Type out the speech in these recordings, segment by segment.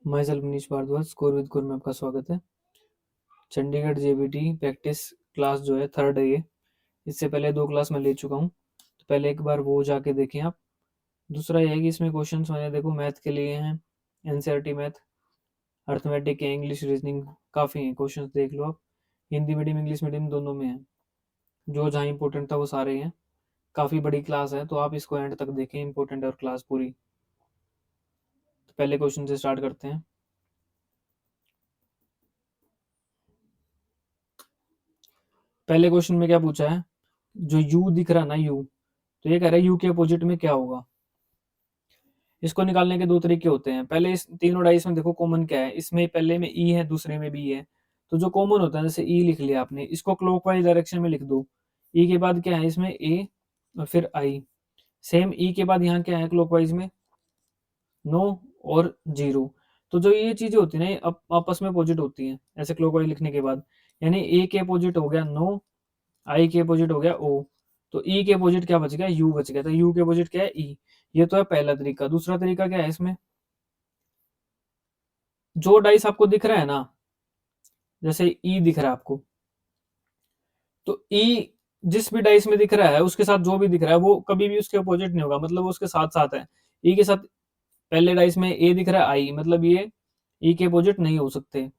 मैं self Manish Bhardwaj, score with गुर में आपका स्वागत है। चंडीगढ़ जेबीटी प्रैक्टिस क्लास जो है थर्ड है ये। इससे पहले 2 क्लास मैं ले चुका हूँ, तो पहले एक बार वो जाके देखें आप। दूसरा ये है कि इसमें क्वेश्चंस मैंने देखो मैथ के लिए हैं, एनसीईआरटी मैथ, अर्थमेटिक है, इंग्लिश रीजनिंग काफ़ी हैं क्वेश्चंस, देख लो आप। हिंदी मीडियम इंग्लिश मीडियम दोनों में है, जो जहाँ इंपॉर्टेंट था वो सारे हैं। काफ़ी बड़ी क्लास है, तो आप इसको एंड तक देखें, इंपॉर्टेंट है और क्लास पूरी। तो पहले क्वेश्चन से स्टार्ट करते हैं। पहले क्वेश्चन में क्या पूछा है, जो यू दिख रहा है ना यू, तो ये कह रहा है यू के अपोजिट में क्या होगा। इसको निकालने के 2 तरीके होते हैं। पहले इस तीनों डाइस में देखो कॉमन क्या है, इसमें पहले में ई है, दूसरे में बी है। तो जो कॉमन होता है, जैसे ई लिख लिया आपने, इसको क्लॉकवाइज डायरेक्शन में लिख दो। ई के बाद क्या है इसमें ए और फिर आई। सेम ई के बाद यहाँ क्या है क्लॉकवाइज में, नो और जीरो। तो जो ये चीजें होती है ना, ये आपस में अपोजिट होती हैं ऐसे क्लॉकवाइज लिखने के बाद। यानी ए के अपोजिट हो गया नो, आई के अपोजिट हो गया ओ, तो ई के अपोजिट क्या बच गया, यू बच गया। तो यू के अपोजिट क्या है, ई। ये तो है पहला तरीका। दूसरा तरीका क्या है इसमें, जो डाइस आपको दिख रहा है ना, जैसे ई दिख रहा है आपको, तो ई जिस भी डाइस में दिख रहा है उसके साथ जो भी दिख रहा है वो कभी भी उसके अपोजिट नहीं होगा, मतलब वो उसके साथ साथ है। ई के साथ पहले डाइस में ए दिख रहा है आई, मतलब ये ई के अपोजिट नहीं हो सकते।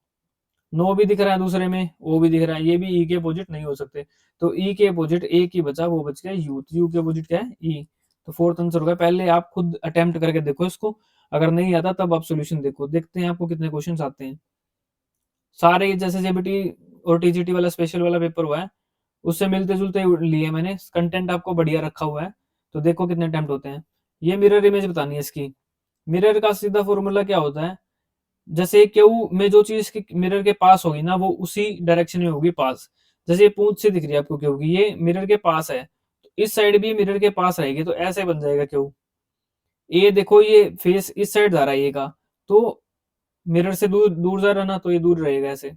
नो भी दिख रहा है दूसरे में, ओ भी दिख रहा है, ये भी ई के अपोजिट नहीं हो सकते। तो ई के अपोजिट एक ही बचा, वो बच गया यू। तो यू के अपोजिट क्या है, ई। तो फोर्थ आंसर होगा। पहले आप खुद अटेम्प्ट करके देखो इसको, अगर नहीं आता तब आप सोल्यूशन देखो। देखते हैं आपको कितने क्वेश्चन आते हैं। सारे जैसे जेबीटी और टीजीटी वाला स्पेशल वाला पेपर हुआ है, उससे मिलते जुलते लिए मैंने। कंटेंट आपको बढ़िया रखा हुआ है, तो देखो कितने अटेम्प्ट होते हैं। ये मिरर इमेज बतानी है इसकी। मिरर का सीधा फॉर्मूला क्या होता है, जैसे क्यू में जो चीज मिरर के पास होगी ना, वो उसी डायरेक्शन में होगी पास। जैसे ये पूंछ से दिख रही है आपको क्यू की, ये मिरर के पास है, तो इस साइड भी मिरर के पास रहेगी, तो ऐसे बन जाएगा क्यू। ये देखो ये फेस इस साइड जा रहा है ये का, तो मिरर से दूर दूर जा रहा ना, तो ये दूर रहेगा ऐसे।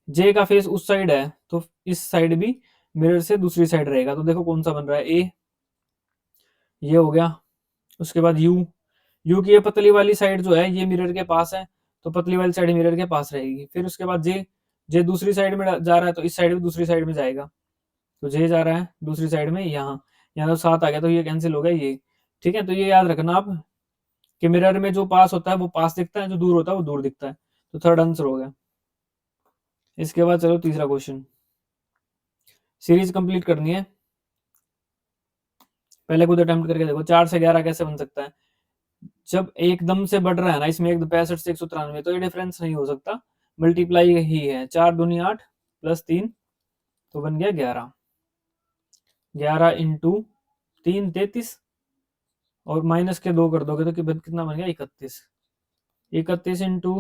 जे का फेस उस साइड है, तो इस साइड भी मिरर से दूसरी साइड रहेगा। तो देखो कौन सा बन रहा है, ए। ये हो गया। उसके बाद यू, यू की ये पतली वाली साइड जो है ये मिरर के पास है, तो पतली वाली साइड मिरर के पास रहेगी। फिर उसके बाद जे, जे दूसरी साइड में जा रहा है, तो इस साइड भी दूसरी साइड में जाएगा। तो जे जा रहा है दूसरी साइड में, यहाँ यहाँ तो 7 आ गया, तो ये कैंसिल हो गया ये। ठीक है, तो ये याद रखना आप कि मिरर में जो पास होता है वो पास दिखता है, जो दूर होता है वो दूर दिखता है। तो थर्ड आंसर हो गया। इसके बाद चलो तीसरा क्वेश्चन। सीरीज कंप्लीट करनी है, पहले खुद अटेम्प्ट करके देखो। 4 से 11 कैसे बन सकता है, जब एकदम से बढ़ रहा है ना इसमें, 65 से 193, तो ये डिफरेंस नहीं हो सकता, मल्टीप्लाई ही है। 4 दूनी 8 प्लस 3, तो बन गया 11। 11 इंटू 3 33, और माइनस के 2 कर दोगे तो कितना बन गया, 31। 31 इंटू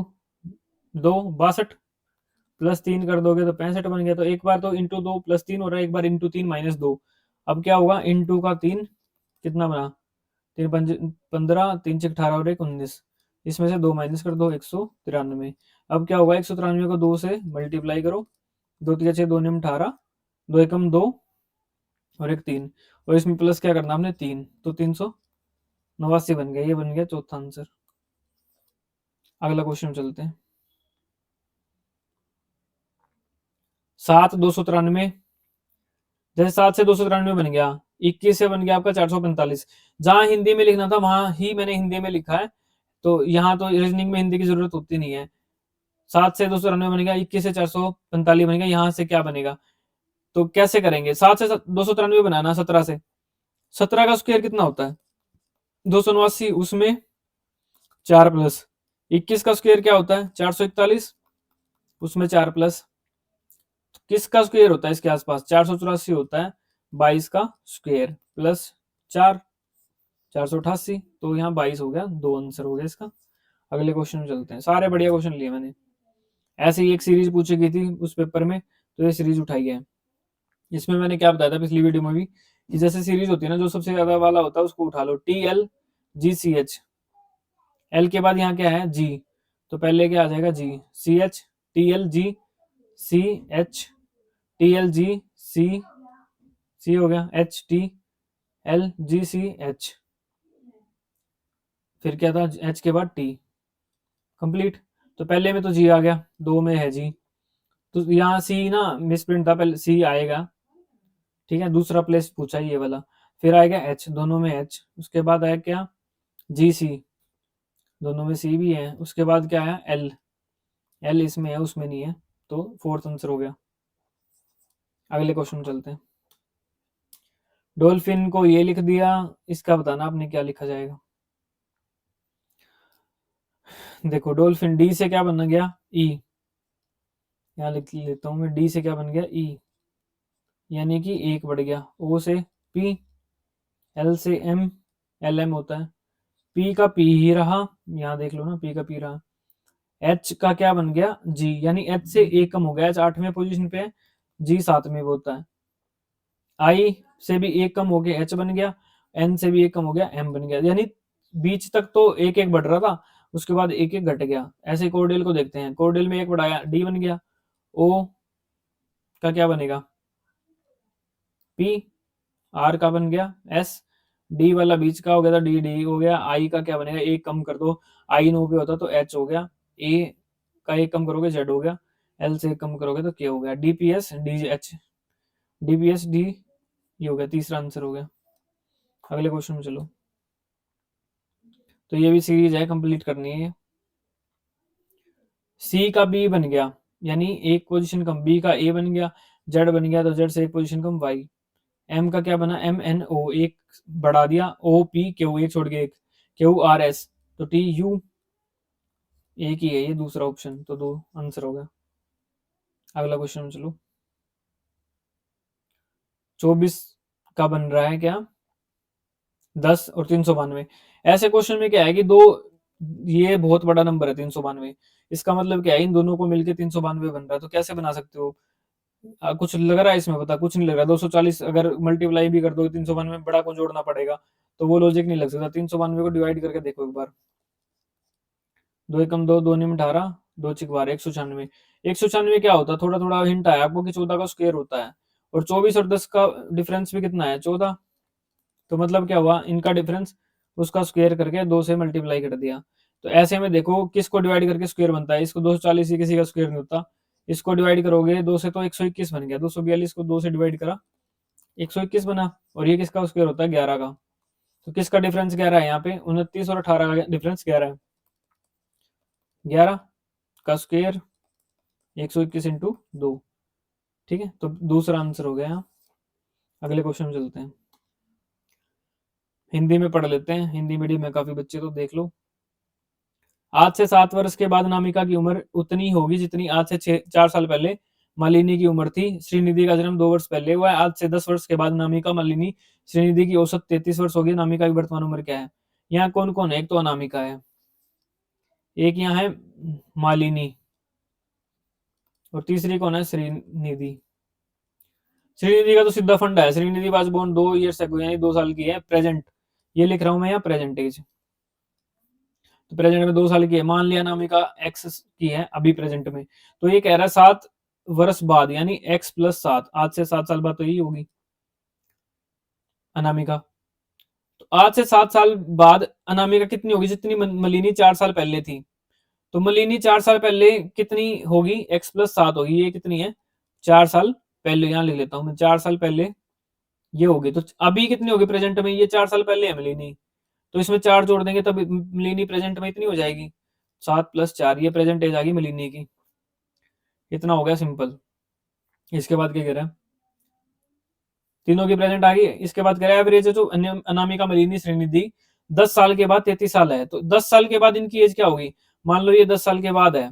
2 62, प्लस 3 कर दोगे तो 65 बन गया। तो एक बार तो इंटू 2 प्लस 3 हो रहा है, एक बार इंटू 3 माइनस 2। अब क्या होगा, इंटू का 3 कितना बना, 3 पंज 15, 3 6 18 और 1 19। इसमें से 2 माइनस कर दो, 193। अब क्या होगा, 193 को 2 से मल्टीप्लाई करो, 2 3 6 2 9 18, 2 एकम 2 और 1 3, और इसमें प्लस क्या करना आपने 3, तो 389 बन गया। ये बन गया चौथा आंसर। अगला क्वेश्चन चलते हैं। 7 293, जैसे 7 से 293 बन गया, 21 से बन गया आपका 445। जहां हिंदी में लिखना था वहां ही मैंने हिंदी में लिखा है, तो यहाँ तो रीजनिंग में हिंदी की जरूरत होती नहीं है। 7 से 293 बन गया, 21 से 445 बन गया, यहाँ से क्या बनेगा, तो कैसे करेंगे। 7 से 293 बनाना, 17 से, 17 का स्क्वायर कितना होता है 289, उसमें 4 प्लस। 21 का स्क्वायर क्या होता है 441, उसमें 4 प्लस। किसका स्क्वायर होता है इसके आसपास, 484 होता है। 22 का स्क्वायर प्लस 4, 488, तो यहाँ 22 हो गया। 2 आंसर हो गया इसका। अगले क्वेश्चन में चलते हैं। सारे बढ़िया क्वेश्चन लिए मैंने, ऐसे ही एक सीरीज पूछी गई थी उस पेपर में, तो ये सीरीज उठाई है। इसमें मैंने क्या बताया था पिछली वीडियो में भी, कि जैसे सीरीज होती है ना, जो सबसे ज्यादा वाला होता है उसको उठा लो। T L G C H, L के बाद यहाँ क्या है जी, तो पहले क्या आ जाएगा G, C H, T L G C H, T L G C, C हो गया, H T L G C H, फिर क्या था एच के बाद टी, कंप्लीट। तो पहले में तो जी आ गया, 2 में है जी, तो यहाँ सी ना मिसप्रिंट था, पहले सी आएगा, ठीक है, दूसरा प्लेस पूछा ये वाला। फिर आएगा एच, दोनों में एच, उसके बाद आया क्या, जी सी, दोनों में सी भी है, उसके बाद क्या आया एल, एल इसमें है उसमें नहीं है, तो फोर्थ आंसर हो गया। अगले क्वेश्चन चलते हैं। डॉल्फिन को ये लिख दिया, इसका बताना आपने क्या लिखा जाएगा। देखो डॉल्फिन, डी से क्या बन गया ई, यहाँ लिख लेता हूं मैं, डी से क्या बन गया ई, यानी कि एक बढ़ गया, ओ से पी, एल से एम, एल एम होता है, पी का पी ही रहा, यहाँ देख लो ना पी का पी रहा, एच का क्या बन गया जी, यानी एच से एक कम हो गया, एच 8वें पोजीशन पे है, जी 7वें होता है, आई से भी एक कम हो गया एच बन गया, एन से भी एक कम हो गया एम बन गया, यानी बीच तक तो एक एक बढ़ रहा था, उसके बाद एक एक घट गया। ऐसे कोर्डेल को देखते हैं, कोर्डेल में एक बढ़ाया डी बन गया, ओ का क्या बनेगा पी, आर का बन गया एस, डी वाला बीच का हो गया था डी, डी हो गया, आई का क्या बनेगा एक कम कर दो, आई 9 पे होता तो एच हो गया, ए का एक कम करोगे जेड हो गया, एल से एक कम करोगे तो के हो गया, DPS D H, DPS D, ये हो गया, तीसरा आंसर हो गया। अगले क्वेश्चन में चलो, तो ये भी सीरीज है, कंप्लीट करनी है। सी का बी बन गया, यानी एक पोजीशन कम, बी का ए बन गया, जेड बन गया तो जेड से एक पोजीशन कम वाई, एम का क्या बना एम एन ओ, एक बढ़ा दिया, ओ पी क्यू, एक छोड़ के एक, क्यू आर एस, तो टी यू, एक ही है ये दूसरा ऑप्शन, तो 2 आंसर हो गया। अगला क्वेश्चन में चलो, 24 का बन रहा है क्या 10 और 392। ऐसे क्वेश्चन में क्या है कि दो, ये बहुत बड़ा नंबर है 392, इसका मतलब क्या है इन दोनों को मिलके 392 बन रहा है, तो कैसे बना सकते हो, कुछ लग रहा है इसमें, पता कुछ नहीं लग रहा, 240 अगर मल्टीप्लाई भी कर दो 392 में, बड़ा को जोड़ना पड़ेगा, तो वो लॉजिक नहीं लग सकता। 392 को डिवाइड करके देखो एक बार, 2 एकम 2, 2 निम 18, 2 चिक 12, 196। 196 क्या होता है, थोड़ा थोड़ा हिंट आया आपको कि 14 का स्क्वायर होता है, और 24 और 10 का डिफरेंस भी कितना है 14, तो मतलब क्या हुआ इनका डिफरेंस, उसका स्क्वायर करके 2 से मल्टीप्लाई कर दिया। तो ऐसे में देखो किसको डिवाइड करके स्क्वायर बनता है, इसको 240 ही किसी का स्क्वायर नहीं होता, इसको डिवाइड करोगे 2 से तो 121 बन गया, 242 को 2 से डिवाइड करा 121 बना, और ये किसका स्क्वायर होता है 11 का, तो किसका डिफरेंस 11 है यहाँ पे, 29 और 18 का डिफरेंस 11 है, 11 का स्क्वायर 121 इंटू 2, ठीक है, तो दूसरा आंसर हो गया। अगले क्वेश्चन में चलते हैं, हिंदी में पढ़ लेते हैं, हिंदी मीडियम में काफी बच्चे, तो देख लो। आज से 7 वर्ष के बाद नामिका की उम्र उतनी होगी जितनी आज से 4 साल पहले मालिनी की उम्र थी। श्रीनिधि का जन्म 2 वर्ष पहले हुआ है। आज से 10 वर्ष के बाद नामिका, मालिनी, श्रीनिधि की औसत 33 वर्ष होगी। नामिका की वर्तमान उम्र क्या है। यहाँ कौन कौन है, एक तो अनामिका है, एक यहाँ है मालिनी, और तीसरी कौन है श्रीनिधि। श्रीनिधि का तो सीधा फंडा है, Shrinidhi was born 2 years ago, यानी 2 साल की है, प्रेजेंट, ये लिख रहा हूं मैं यहाँ प्रेजेंट एज, तो प्रेजेंट में 2 साल की है। मान लिया अनामिका एक्स की है अभी प्रेजेंट में, तो ये कह रहा है 7 वर्ष बाद, यानी x प्लस 7, आज से 7 साल बाद तो यही होगी अनामिका। तो आज से 7 साल बाद अनामिका कितनी होगी, जितनी मलिनी 4 साल पहले थी, तो मलिनी 4 साल पहले कितनी होगी, x प्लस 7 होगी, ये कितनी है 4 साल पहले, यहां लिख लेता हूं मैं 4 साल पहले ये होगी, तो अभी कितनी होगी प्रेजेंट में, ये 4 साल पहले है मलिनी, तो इसमें 4 जोड़ देंगे तब मलिनी प्रेजेंट में इतनी हो जाएगी 7 प्लस 4, ये प्रेजेंट एज आ गई मलिनी की, इतना हो गया सिंपल। इसके बाद क्या कह रहा है, तीनों की प्रेजेंट आ गई। इसके बाद कह रहा है एवरेज है जो अनामिका, मलिनी, श्रीनिधि 10 साल के बाद 33 साल है, तो 10 साल के बाद इनकी एज क्या होगी, मान लो ये 10 साल के बाद है,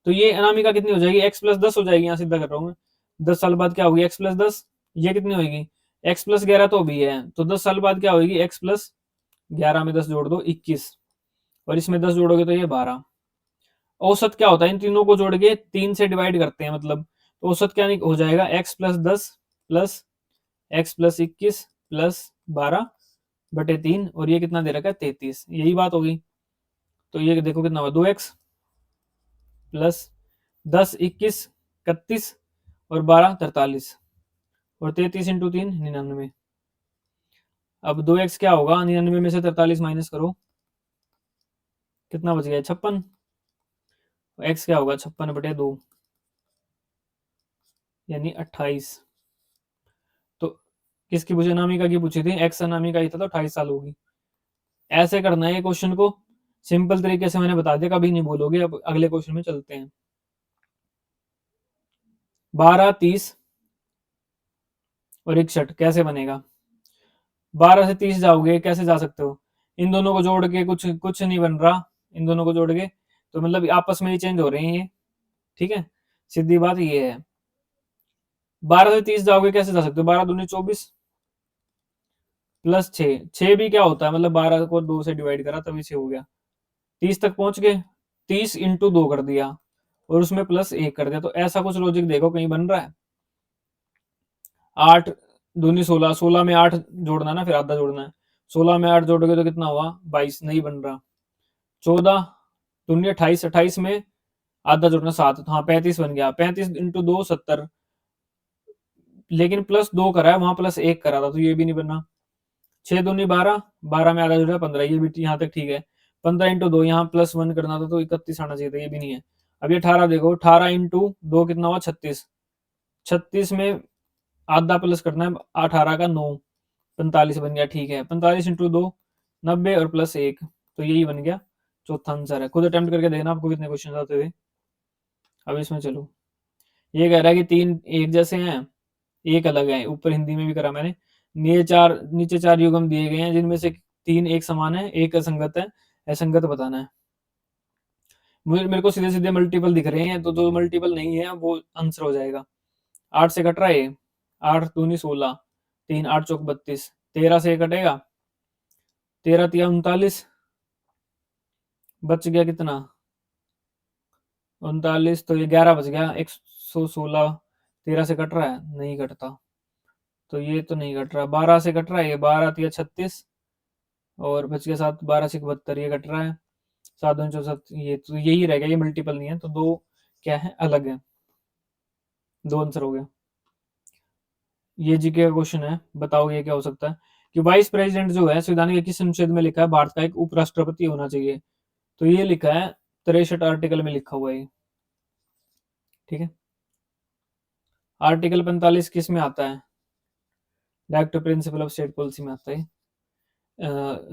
तो ये अनामिका कितनी हो जाएगी, x प्लस 10 हो जाएगी, यहाँ सीधा कर रहा हूँ मैं, 10 साल बाद क्या होगी x प्लस 10, ये कितनी होगी x प्लस 11 तो भी है, तो 10 साल बाद क्या होगी x प्लस 11 में 10 जोड़ दो 21, और इसमें 10 जोड़ोगे तो ये 12। औसत क्या होता है, इन तीनों को जोड़ के 3 से डिवाइड करते हैं, मतलब तो औसत क्या हो जाएगा x plus 10 plus x plus 21 plus 12 बटे 3, और ये कितना दे रखा है 33, यही बात होगी। तो ये देखो कितना हुआ 2x प्लस 10 21 31 और 12 43, और 33 इंटू 3 99। अब 2x क्या होगा, 99 में से 43 माइनस करो, कितना बच गया 56, एक्स क्या होगा 56/2 यानी 28। तो किसकी पूछी, अनामिका की पूछी थी, एक्स अनामिका ही था तो 28 साल होगी। ऐसे करना है ये क्वेश्चन को, सिंपल तरीके से मैंने बता दिया, कभी नहीं बोलोगे। अब अगले क्वेश्चन में चलते हैं। 12, 30 और 61 कैसे बनेगा? 12 से 30 जाओगे, कैसे जा सकते हो? इन दोनों को जोड़ के कुछ कुछ नहीं बन रहा, इन दोनों को जोड़ के तो मतलब आपस में ही चेंज हो रहे हैं ये, ठीक है, सीधी बात ये है। 12 से 30 जाओगे, कैसे जा सकते हो? 12 दूनी 24 प्लस 6, 6 भी क्या होता है, मतलब 12 को 2 से डिवाइड करा तभी 6 हो गया। 30 तक पहुंच गए, 30 इंटू 2 कर दिया और उसमें प्लस 1 कर दिया। तो ऐसा कुछ लॉजिक देखो कहीं बन रहा है। 8 दूनी 16, 16 में 8 जोड़ना ना, फिर आधा जोड़ना है। 16 में 8 जोड़ोगे तो कितना हुआ? 22, नहीं बन रहा। 14 दूनी 28, 28 में आधा जोड़ना 7, हाँ 35 बन गया। 35 इंटू 2 70, लेकिन प्लस 2 करा है, वहां प्लस 1 करा था तो ये भी नहीं बना। 6 दूनी 12, 12 में आधा जोड़ा 15, ये भी यहाँ तक ठीक है। 15 इंटू 2, यहाँ प्लस 1 करना था तो 31 आना चाहिए था, ये भी नहीं है। अब ये 18 देखो, 18 इंटू 2 कितना हुआ? 36, 36 में आधा प्लस करना है 18 का 9, 45 बन गया, ठीक है। 45 इंटू 2 90 और प्लस 1, तो यही बन गया चौथा आंसर है। खुद अटेम्प्ट करके देखना आपको कितने क्वेश्चन आते थे। अब इसमें चलो, ये कह रहा है कि 3 एक जैसे हैं, एक अलग है। ऊपर हिंदी में भी करा मैंने। नीचे 4 युग्म दिए गए हैं जिनमें से 3 एक समान है, एक असंगत है। असंगत बताना है। मेरे को सीधे सीधे मल्टीपल दिख रहे हैं, तो जो मल्टीपल नहीं है वो आंसर हो जाएगा। 8 से कट रहा है, 8 दूनी 16, 3 8 चौक 32, 13 से कटेगा, 13 तिया 39, बच गया कितना? 39, तो ये 11 बच गया। 116 13 से कट रहा है, नहीं कटता, तो ये तो नहीं कट रहा। 12 से कट रहा है, ये 12 तिया 36 और बच गया 7, 12 से 72, ये कट रहा है। 7 दूनी 64, ये तो यही रह गया, ये मल्टीपल नहीं है, तो दो क्या है? अलग है। दो आंसर हो गया। ये जीके का क्वेश्चन है, बताओ ये क्या हो सकता है? कि वाइस प्रेसिडेंट जो है संविधान के किस अनुच्छेद में लिखा है भारत का एक उपराष्ट्रपति होना चाहिए? तो ये लिखा है 63 आर्टिकल में लिखा हुआ है, ठीक है। आर्टिकल 45 किस में आता है? Direct principle of state policy में आता है।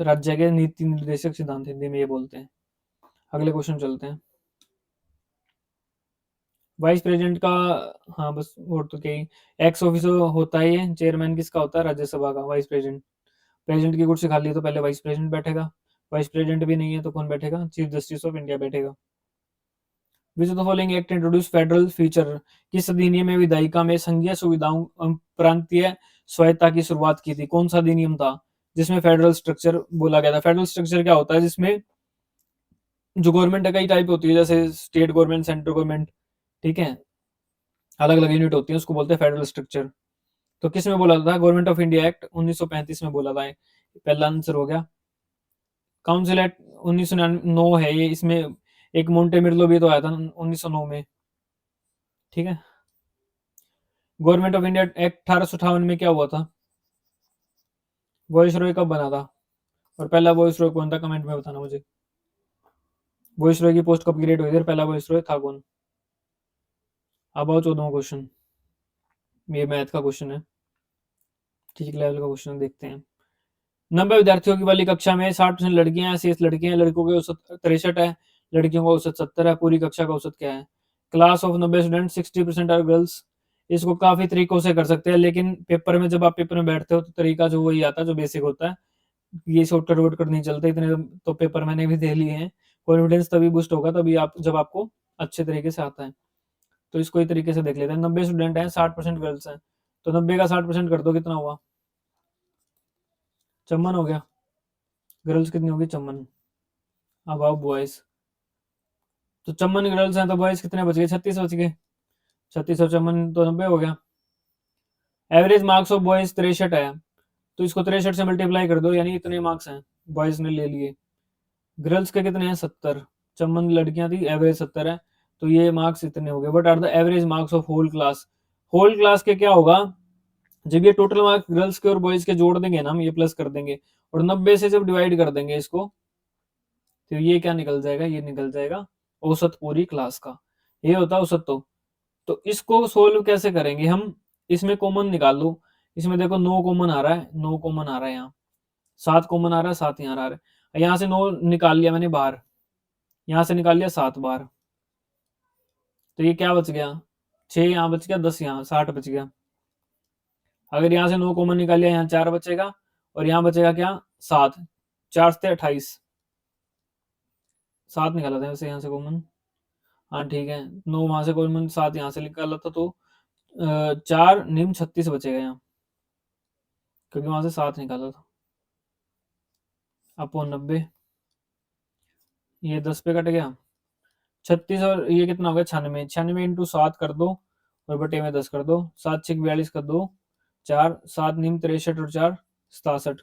राज्य के नीति निर्देशक सिद्धांत हिंदी में ये बोलते हैं। अगले क्वेश्चन चलते हैं। वाइस प्रेसिडेंट का, हाँ बस और तो क्या ही, एक्स ऑफिसर होता है ये। चेयरमैन किसका होता है? राज्यसभा का, वाइस प्रेसिडेंट। प्रेसिडेंट की कुर्सी खाली है तो पहले वाइस प्रेसिडेंट बैठेगा। वाइस प्रेसिडेंट भी नहीं है तो कौन बैठेगा? चीफ जस्टिस ऑफ इंडिया बैठेगा। Which of the following act introduce federal feature? किस अधिनियम में विधायिका में संघीय सुविधाओं प्रांतीय स्वायत्ता की शुरुआत की थी? कौन सा अधिनियम था जिसमें फेडरल स्ट्रक्चर बोला गया था? फेडरल स्ट्रक्चर क्या होता है? जिसमें जो गवर्नमेंट है कई टाइप होती है, जैसे स्टेट गवर्नमेंट, सेंट्रल गवर्नमेंट, ठीक है, अलग अलग यूनिट होती है, उसको बोलते हैं फेडरल स्ट्रक्चर। तो किस में बोला था? गवर्नमेंट ऑफ इंडिया एक्ट 1935 में बोला था। पहला आंसर हो गया। काउंसिल एक्ट 1909 है ये, इसमें एक मोंटे मिर्लो भी तो आया था 1909 में, ठीक है। गवर्नमेंट ऑफ इंडिया एक्ट 1858 में क्या हुआ था? वॉइस रॉय कब बना था? और पहला वॉइस रॉय कौन था? कमेंट में बताना मुझे। वॉइस रॉय की पोस्ट कब क्रिएट हुई थी? पहला वॉइस रॉय था कौन? अब आओ 14वां क्वेश्चन। ये मैथ का क्वेश्चन है, ठीक लेवल का क्वेश्चन, देखते हैं। 90 विद्यार्थियों की वाली कक्षा में 60% लड़कियां हैं, शेष लड़के हैं। लड़कों के औसत 63 है, लड़कियों का औसत 70 है। पूरी कक्षा का औसत क्या है? Class of 90 student, 60% are girls. इसको काफी तरीकों से कर सकते हैं, लेकिन पेपर में जब आप पेपर में बैठते हो तो तरीका जो वही आता है जो बेसिक होता है। ये शॉर्टकट वोटकट नहीं चलते इतने, तो पेपर मैंने भी दे लिए हैं। कॉन्फिडेंस तभी बूस्ट होगा तभी आप, जब आपको अच्छे तरीके से आता है। तो इसको इस तरीके से देख लेते हैं। 90 स्टूडेंट हैं, 60% गर्ल्स हैं, तो 90 का 60% कर दो, कितना हुआ? चम्मन हो गया। गर्ल्स कितनी होगी? चम्मन। अब आओ बॉयज। तो चम्मन गर्ल्स हैं तो बॉयज कितने बच गए? 36 बच गए। 36 और चम्मन तो 90 हो गया। एवरेज मार्क्स ऑफ बॉयज 63 है, तो इसको 63 से मल्टीप्लाई कर दो, यानी इतने मार्क्स हैं बॉयज ने ले लिए। गर्ल्स के कितने हैं? 70। चम्मन लड़कियां थी, एवरेज 70 है, तो ये मार्क्स इतने हो गए। But are the average marks of whole class? Whole class के क्या होगा? जब ये टोटल मार्क्स गर्ल्स के और बॉयज के जोड़ देंगे ना, हम ये प्लस कर देंगे और 90 से जब डिवाइड कर देंगे इसको, तो ये क्या निकल जाएगा? ये निकल जाएगा औसत पूरी क्लास का, ये होता है औसत। तो इसको सोल्व कैसे करेंगे हम, इसमें कॉमन निकाल लो। इसमें देखो 9 कॉमन आ रहा है, 9 कॉमन आ रहा है यहाँ, 7 कॉमन आ रहा है, 7 यहाँ आ रहा है, यहाँ से 9 निकाल लिया मैंने बाहर, यहाँ से निकाल लिया 7 बार, तो ये क्या बच गया, 6 यहाँ बच गया, 10 यहाँ, 60 बच गया। अगर यहाँ से 9 कॉमन निकाल लिया, यहाँ 4 बचेगा, और यहाँ बचेगा क्या, 7, 4 से 28, 7 निकाला था वैसे यहाँ से कॉमन, हाँ ठीक है, 9 वहां से कॉमन, 7 यहाँ से निकाला था, तो 4 निम 36 बचेगा यहाँ, क्योंकि वहां से 7 निकाला था, अपो 90, ये 10 पे कट गया, 36, और ये कितना हो गया 96, 96 इंटू 7 कर दो, और बटे में 10 कर दो, 7 6 42 कर दो, 4 7 नीम 63 और 4 67,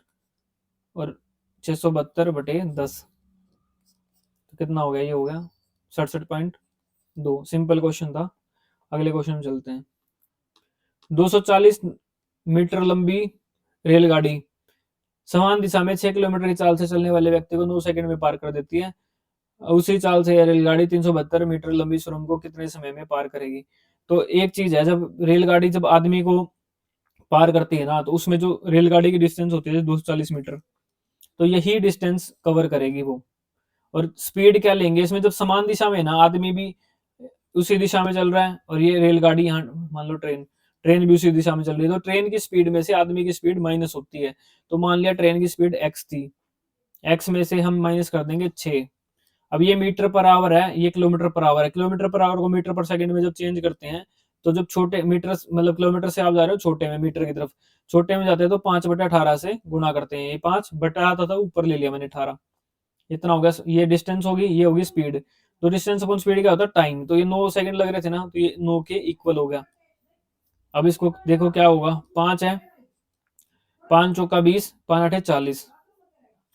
और 672 बटे 10, तो कितना हो गया, ये हो गया 67.2। सिंपल क्वेश्चन था। अगले क्वेश्चन में चलते हैं। 240 मीटर लंबी रेलगाड़ी समान दिशा में 6 किलोमीटर की चाल से चलने वाले व्यक्ति को 9 सेकंड में पार कर देती है। उसी चाल से यह रेलगाड़ी 372 मीटर लंबी सुरंग को कितने समय में पार करेगी। तो एक चीज है, जब रेलगाड़ी जब आदमी को पार करती है ना, तो उसमें जो रेलगाड़ी की डिस्टेंस होती है 240 मीटर, तो यही डिस्टेंस कवर करेगी वो। और स्पीड क्या लेंगे इसमें, जब समान दिशा में ना, आदमी भी उसी दिशा में चल रहा है, और ये रेलगाड़ी यहाँ मान लो ट्रेन, ट्रेन भी उसी दिशा में चल रही है, तो ट्रेन की स्पीड में से आदमी की स्पीड माइनस होती है। तो मान लिया ट्रेन की स्पीड एक्स थी, एक्स में से हम माइनस कर देंगे 6। अब ये मीटर पर आवर है, ये किलोमीटर पर आवर है, किलोमीटर पर आवर को मीटर पर सेकंड में जब चेंज करते हैं, तो जब छोटे मीटर मतलब किलोमीटर से आप जा रहे हो छोटे में, मीटर की तरफ छोटे में जाते हैं, तो 5/18 से गुणा करते हैं, ये 5 बटा आता था, ऊपर ले लिया मैंने 18, इतना हो गया, ये डिस्टेंस होगी, ये होगी स्पीड। तो डिस्टेंस अपॉन स्पीड क्या होता है, टाइम। तो ये 9 सेकंड लग रहे थे ना, तो ये 9 के इक्वल हो गया। अब इसको देखो क्या होगा, 5 है, 5 चौका 20, 5 आठे 40,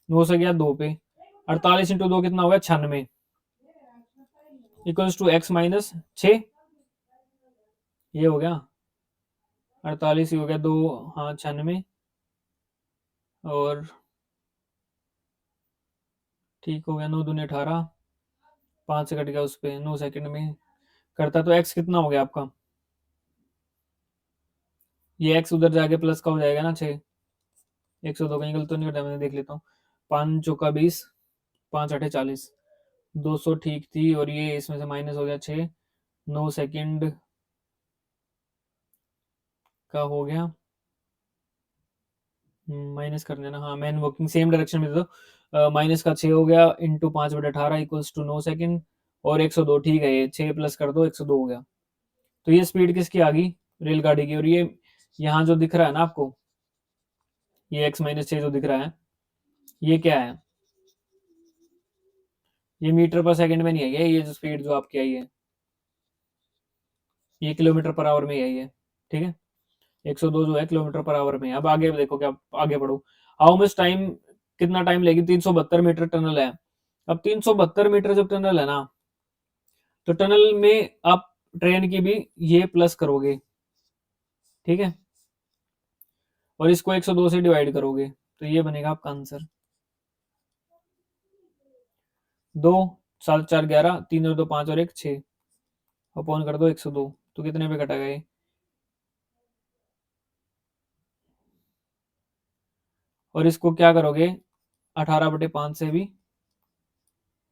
9 से गया 2 पे, 48 इंटू 2 कितना होगा 96, इक्वल्स टू एक्स माइनस 6, ये हो गया 48, ही हो गया 2, हाँ 96, और ठीक हो गया, 9 दूनी 18, 5 से कट गया उस पे, 9 सेकंड में करता, तो एक्स कितना हो गया आपका, ये एक्स उधर जाके प्लस का हो जाएगा ना 6, 102 कहीं गलत तो नहीं कटा, मैंने देख लेता हूँ, 5 चौका 20, 5 आठे 40, 200 ठीक थी, और ये इसमें से माइनस हो गया 6, 9 सेकंड का हो गया, माइनस कर देना, हाँ मैन वर्किंग सेम डायरेक्शन में, तो माइनस का 6 हो गया इंटू 5/18 इक्वल्स टू 9 सेकंड, और 102 ठीक है, ये 6 प्लस कर दो, 102 हो गया। तो ये स्पीड किसकी आ गई, रेलगाड़ी की। और ये यहाँ जो दिख रहा है ना आपको, ये x माइनस 6 जो दिख रहा है, ये क्या है, ये मीटर पर सेकंड में नहीं है, ये जो स्पीड जो आपकी आई है, ये किलोमीटर पर आवर में ही आई है, ठीक है। 102 जो है किलोमीटर पर आवर में है। अब आगे देखो, क्या आगे बढ़ो, हाउ मच टाइम, कितना टाइम लेगी, 372 मीटर टनल है। अब 372 मीटर जब टनल है ना, तो टनल में आप ट्रेन की भी ये प्लस करोगे, ठीक है, और इसको 102 से डिवाइड करोगे, तो ये बनेगा आपका आंसर। 2 7 4 11, 3 और 2 5 और 1 6, अपॉन कर दो 102, तो कितने पे कटा गए, और इसको क्या करोगे, 18/5 से भी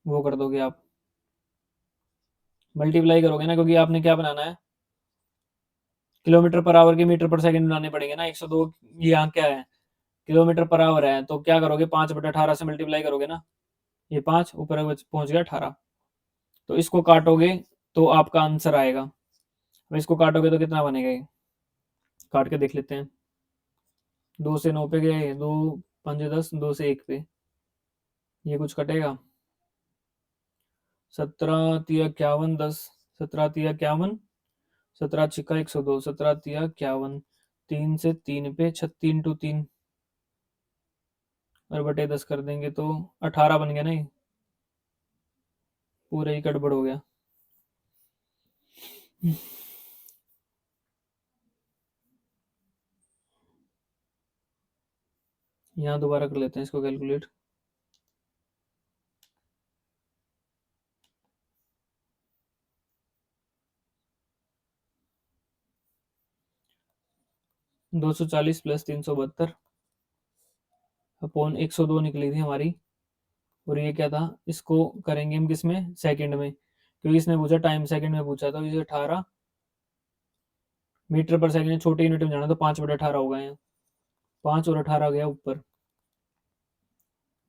वो कर दोगे आप, मल्टीप्लाई करोगे ना, क्योंकि आपने क्या बनाना है, किलोमीटर पर आवर के मीटर पर सेकंड बनाने पड़ेंगे ना। 102 यहाँ क्या है, किलोमीटर पर आवर है, तो क्या करोगे, 5/18 से मल्टीप्लाई करोगे ना, ये 5 ऊपर पहुंच गया 18, तो इसको काटोगे तो आपका आंसर आएगा। अब इसको काटोगे तो कितना बनेगा, ये काट के देख लेते हैं। 2 से 9 पे गए, 2 5 10, 2 से 1 पे, ये कुछ कटेगा, 17 तिया 51, 10 17 तिया 51, 17 छिक्का 102, 17 तिया 51, 3 से 3 पे 36 इंटू 3, और बटे 10 कर देंगे तो 18 बन गया ना, ये पूरा ही गड़बड़ हो गया। यहाँ दोबारा कर लेते हैं इसको कैलकुलेट। 240 प्लस 372 अपॉन 102 निकली थी हमारी। और ये क्या था, इसको करेंगे हम किस में, सेकंड में, क्योंकि इसने पूछा टाइम सेकंड में पूछा, तो ये 18 मीटर पर सेकंड, छोटे यूनिट में जाना तो 5/18 हो गए हैं, 5 और 18 गया ऊपर,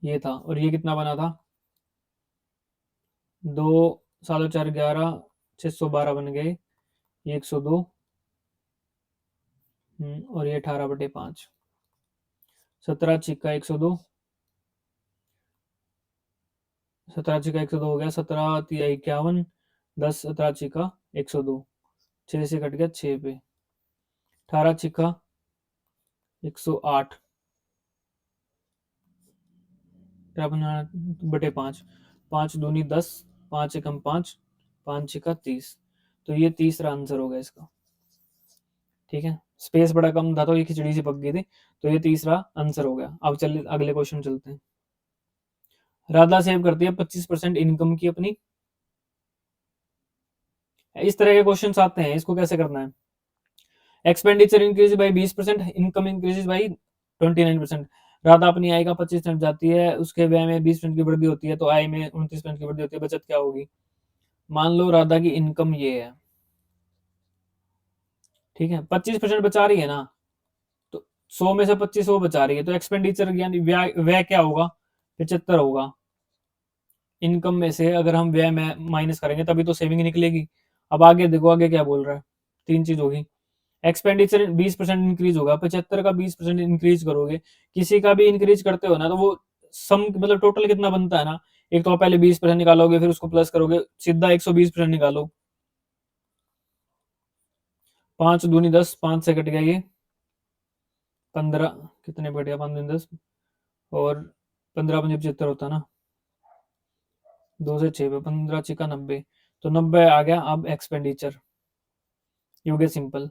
ये था। और ये कितना बना था, 2 7 4 11 612 बन गए, ये 102, और ये 18/5, 17 छिक्का 102, 17 छिक्का 102 हो गया, 17 तिया 51, 10 17 छिक्का 102, 6 से कट गया 6 पे, 18 छिक्का 108, 53/5, 5 दूनी 10, 5 एकम 5, 5 छिक्का 30, तो ये तीसरा आंसर होगा इसका। ठीक है, स्पेस बड़ा कम था तो ये खिचड़ी सी पक गई थी, तो ये तीसरा आंसर हो गया। अब चलिए अगले क्वेश्चन चलते हैं। राधा सेव करती है 25% इनकम की अपनी। इस तरह के क्वेश्चन आते हैं, इसको कैसे करना है। Expenditure increase by 20%, income increase by 29%। Radha अपनी आय का 25% जाती है, उसके व्यय में 20% की वृद्धि होती है, तो आय में 29% की वृद्धि होती है, बचत क्या होगी। मान लो राधा की इनकम ये है, ठीक है, 25% बचा रही है ना, तो 100 में से 25 वो बचा रही है, तो एक्सपेंडिचर यानी व्यय क्या होगा, 75 होगा। इनकम में से अगर हम व्यय में माइनस करेंगे तभी तो सेविंग निकलेगी। अब आगे देखो, आगे क्या बोल रहा है, तीन चीज होगी। एक्सपेंडिचर 20% इंक्रीज होगा, 75 का 20% इंक्रीज करोगे, किसी का भी इंक्रीज करते हो ना, तो वो सम मतलब टोटल कितना बनता है ना, एक तो आप पहले 20% निकालोगे, फिर उसको प्लस करोगे, सीधा 120% निकालो। 5 दूनी 10, 5 से कट गया ये 15, कितने बढ़ गया, 5 दूनी 10, और 15 पंजे 75 होता ना, 2 से 6 पे 15 छिका 90, तो 90 आ गया। अब एक्सपेंडिचर, ये हो गया सिंपल।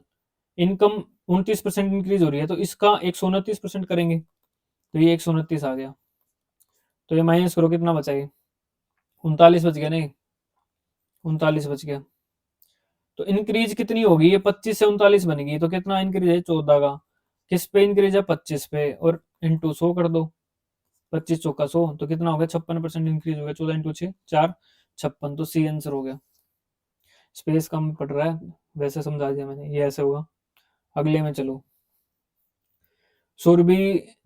इनकम 29% इंक्रीज हो रही है, तो इसका 129% करेंगे, तो ये 129 आ गया, तो ये माइनस करो, कितना बचा ये 39 बच गया, नहीं 39 बच गया। तो इंक्रीज कितनी होगी, ये 25 से 39 बनेगी, तो कितना इंक्रीज है 14 का, किस पे इंक्रीज है 25 पे, और इंटू 100 कर दो, 25 चौका 100, तो कितना हो गया 56% इंक्रीज हो गया, 14 इंटू 6 4 56, तो सी आंसर हो गया। स्पेस कम पड़ रहा है, वैसे समझा दिया मैंने, ये ऐसे होगा। अगले में चलो। सुरभि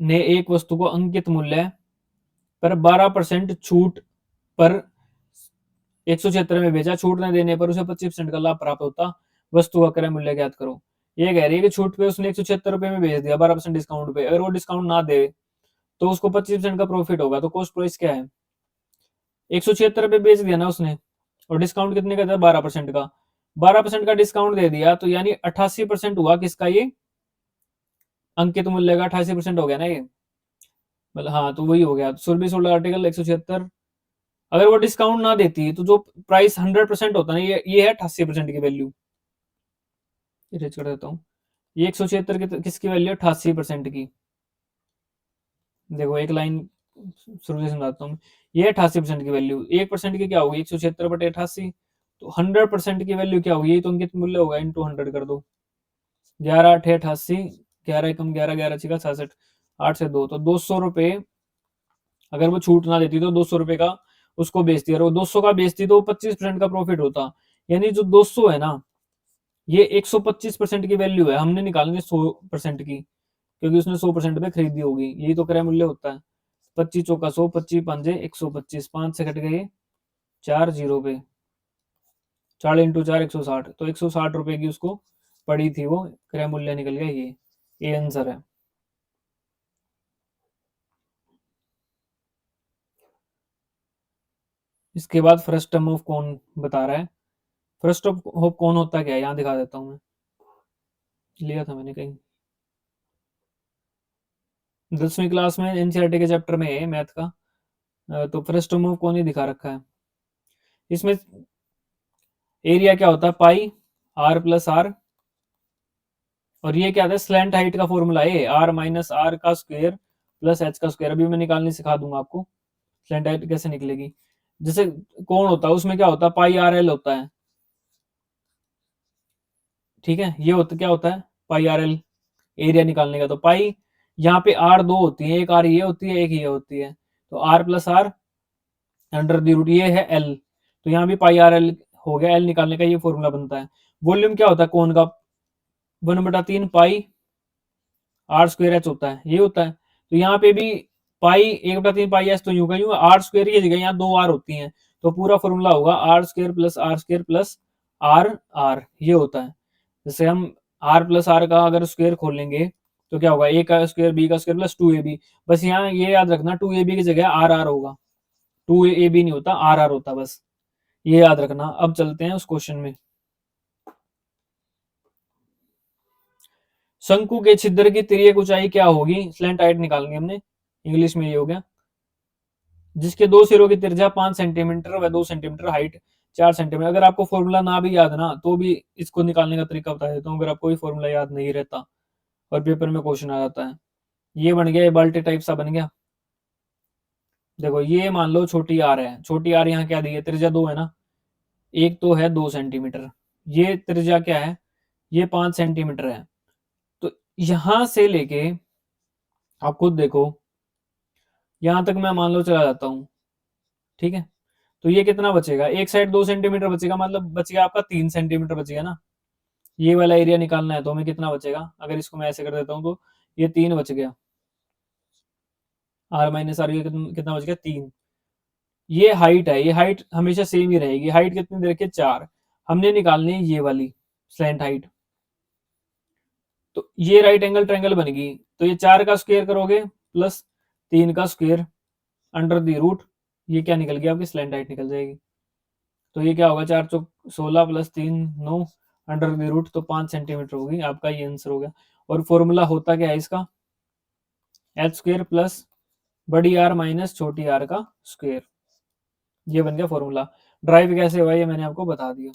ने एक वस्तु को अंकित मूल्य पर 12% छूट पर 176 में बेचा, छूट न देने पर उसे 25% का लाभ प्राप्त होता, वस्तु का क्रय मूल्य ज्ञात करो। ये कह रही है कि छूट पे उसने 176 में बेच दिया 12% डिस्काउंट पे, अगर वो डिस्काउंट ना दे तो उसको 25% का प्रॉफिट होगा, तो कॉस्ट प्राइस क्या है, 176 पे बेच दिया ना उसने, और डिस्काउंट कितने का था 12% का, 12% का डिस्काउंट दे दिया, तो यानी 88% हुआ किसका, ये अंकित मूल्य का 88% हो गया ना ये, मतलब हाँ, तो वही हो गया। सुरभि सोल्ड आर्टिकल 176, अगर वो डिस्काउंट ना देती तो जो प्राइस 100% होता ना, ये है 88% की वैल्यू, इरेज कर देता हूँ। ये 176 की किसकी वैल्यू है, 88% की। देखो एक लाइन शुरू से समझाता हूँ, ये 88% की वैल्यू, 1% की क्या होगी 176/88, तो 100% की वैल्यू क्या होगी, ये तो अंकित मूल्य होगा, इंटू 100 कर दो, 11 8 88, 11 एकम 11, 11 छिका 66, 8 से 2, तो 200 रुपए, अगर वो छूट ना देती तो 200 रुपए का उसको बेचती, और वो 200 का बेचती तो 25% का प्रॉफिट होता, यानी जो 200 है ना, ये 125% की वैल्यू है, हमने निकालनी 100% की, क्योंकि उसने 100% पे खरीदी होगी, यही तो क्रय मूल्य होता है। 25 चौका 100, 25 पंजे 125, 5 से कट गए 4 जीरो पे, 4 इंटू 4 160, तो 160 रुपए की उसको पड़ी थी, वो क्रय मूल्य निकल गया, ये आंसर है। इसके बाद फर्स्ट टर्म ऑफ कौन बता रहा है, फर्स्ट ऑफ होप कौन होता है, क्या यहाँ दिखा देता हूँ मैं, लिया था मैंने कहीं 10वीं क्लास में एनसीईआरटी के चैप्टर में है मैथ का, तो फर्स्ट टर्म ऑफ कौन ही दिखा रखा है। इसमें एरिया क्या होता है, पाई आर प्लस आर, और ये क्या था, स्लैंट हाइट का फॉर्मूला है, आर माइनस आर का स्क्वायर प्लस एच का स्क्वायर, अभी मैं निकालनी सिखा दूंगा आपको, स्लैंट हाइट कैसे निकलेगी। जैसे कौन होता है उसमें क्या होता है, पाई आर एल होता है, ठीक है, ये होता क्या होता है पाई आर एल, एरिया निकालने का। तो पाई यहाँ पे आर दो होती है, एक आर ये होती है, एक ये होती है, तो R plus R under the root ये है एल, तो यहाँ भी पाई आर एल हो गया। एल निकालने का ये फॉर्मूला बनता है। वॉल्यूम क्या होता है कोन का, 1/3 पाई आर स्क्वायर एच होता है, ये होता है। तो यहाँ पे भी पाई 1/3 पाई एच तो यूं का यूं, आर स्क्वायर की जगह यहाँ दो आर होती हैं, तो पूरा फॉर्मूला होगा R square plus R R, ये होता है। जैसे हम आर प्लस आर का अगर स्क्वायर खोलेंगे तो क्या होगा, ए का स्क्वायर बी का स्क्वायर प्लस 2ab। बस यहाँ ये याद रखना 2ab की जगह आर आर होगा, 2ab नहीं होता, आर आर होता, बस ये याद रखना। अब चलते हैं उस क्वेश्चन में। शंकु के छिद्र की तिर्यक ऊंचाई क्या होगी, स्लैंट हाइट निकालनी हमने, इंग्लिश में ये हो गया। जिसके दो सिरों की त्रिज्या 5 सेंटीमीटर व 2 सेंटीमीटर, हाइट 4 सेंटीमीटर। अगर आपको फॉर्मूला ना भी याद ना, तो भी इसको निकालने का तरीका बता देता हूँ, अगर आपको कोई फॉर्मूला याद नहीं रहता और पेपर में क्वेश्चन आ जाता है। ये बन गया, बाल्टी टाइप सा बन गया। देखो ये मान लो छोटी आर है, छोटी आर यहाँ क्या दी है, त्रिज्या 2 है ना, एक तो है 2 सेंटीमीटर, ये त्रिज्या क्या है, ये 5 सेंटीमीटर है। तो यहां से लेके आप खुद देखो, यहां तक मैं मान लो चला जाता हूं, ठीक है। तो ये कितना बचेगा, एक साइड 2 सेंटीमीटर बचेगा, मतलब बच गया आपका 3 सेंटीमीटर बचेगा ना। ये वाला एरिया निकालना है तो हमें कितना बचेगा, अगर इसको मैं ऐसे कर देता हूँ तो ये 3 बच गया, आर माइनस आर कितना बच गया, 3। ये हाइट है, ये हाइट हमेशा सेम ही रहेगी। हाइट कितनी दे रखी है, 4। हमने निकालनी है ये वाली स्लैंट हाइट। तो ये राइट एंगल ट्रायंगल बनेगी, तो ये 4 का स्क्वायर करोगे प्लस 3 का स्क्वायर अंडर द रूट, ये क्या निकल गया, आपकी स्लैंट हाइट निकल जाएगी। तो ये क्या होगा, 4 चौक 16 प्लस 3 9 अंडर द रूट, तो 5 सेंटीमीटर होगी, आपका ये आंसर हो गया। और फॉर्मूला होता क्या है इसका, एच स्क्वायर प्लस बड़ी आर माइनस छोटी आर का स्क्वायर, ये बन गया फॉर्मूला। ड्राइव कैसे हुआ ये मैंने आपको बता दिया।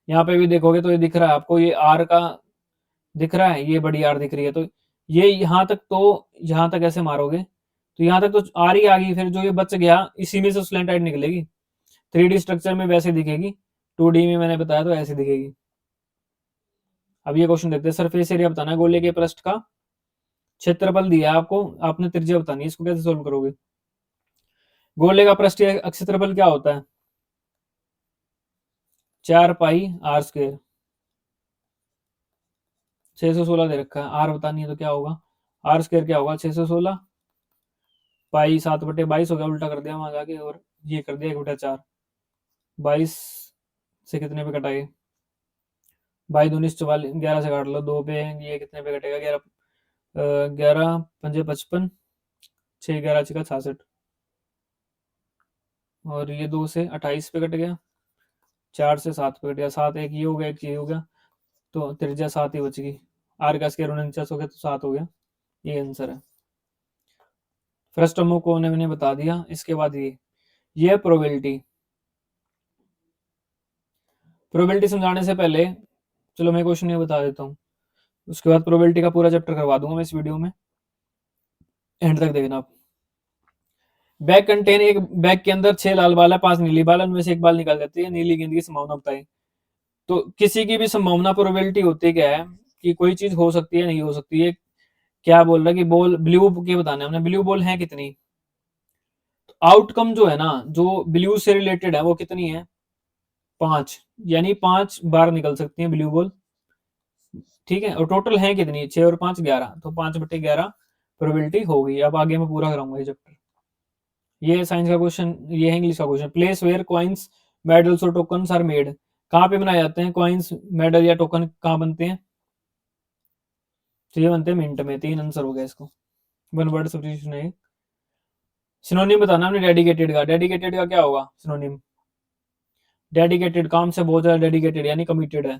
यहाँ पे भी देखोगे तो ये दिख रहा है आपको, ये आर का दिख रहा है, ये बड़ी आर दिख रही है, तो ये यहाँ तक, तो यहाँ तक ऐसे मारोगे तो यहाँ तक तो आर ही आ गई, फिर जो ये बच गया इसी में से स्लैंट हाइट निकलेगी। 3D स्ट्रक्चर में वैसे दिखेगी, 2D में मैंने बताया तो ऐसे दिखेगी। अब ये क्वेश्चन देखते हैं, सरफेस एरिया बताना है गोले के पृष्ठ का, क्षेत्रफल दिया है आपको, आपने त्रिज्या बतानी है, इसको कैसे सोल्व करोगे। गोले का पृष्ठीय क्षेत्रफल क्या होता है, 4 पाई आर स्क्वायर, 616 दे रखा है, आर बतानी है तो क्या होगा, आर स्क्वायर क्या होगा 616, पाई 7/22 हो गया, उल्टा कर दिया वहां जाके, और ये कर दिया 1/4। 22 से कितने पे कटाए, बाई 19 44, 11 से काट लो, 2 पे ये कितने पे कटेगा, 11 पंजे 55, 6 11 छका 66, और ये 2 से 28 पे कट गया, 4 से 7 पे कट गया, 7 एक ये हो गया, एक ये हो गया, तो त्रिज्या 7 ही बच गई। आर का स्क्वायर 49 हो गया तो 7 हो गया, ये आंसर है। फर्स्ट टर्म को मैंने बता दिया। इसके बाद ये प्रोबेबिलिटी, प्रोबेबिलिटी समझाने से पहले चलो मैं क्वेश्चन ये बता देता हूँ, उसके बाद प्रोबेबिलिटी का पूरा चैप्टर करवा दूंगा मैं इस वीडियो में, एंड तक देखना आप। बैग कंटेन, एक बैग के अंदर 6 लाल बाल है, 5 नीली बाल, उनमें से एक बाल निकाल जाती है, नीली गेंद की संभावना बताएं। तो किसी की भी संभावना प्रोबेबिलिटी होती है क्या है, कि कोई चीज हो सकती है नहीं हो सकती है। क्या बोल रहा है कि बॉल ब्लू के बताना है हमने, ब्लू बॉल है कितनी, तो आउटकम जो है ना, जो ब्लू से रिलेटेड है वो कितनी है, 5, यानी 5 बार निकल सकती है ब्लू बॉल, ठीक है। और टोटल है कितनी, 6 और 5 11, तो 5/11 प्रोबेबिलिटी हो गई। अब आगे मैं पूरा कराऊंगा ये चैप्टर। ये साइंस का क्वेश्चन, ये है इंग्लिश का question. Place where coins medals और टोकन्स आर मेड, कहाँ पे बनाए जाते हैं कॉइन्स मेडल या टोकन, कहाँ बनते हैं, तो ये बनते हैं मिंट में। 3 आंसर हो गया इसको, वन वर्ड सब्स्टिट्यूशन है। सिनोनिम बताना हमने डेडिकेटेड का, डेडिकेटेड का क्या होगा सिनोनिम, डेडिकेटेड काम से बहुत ज्यादा डेडिकेटेड यानी कमिटेड है,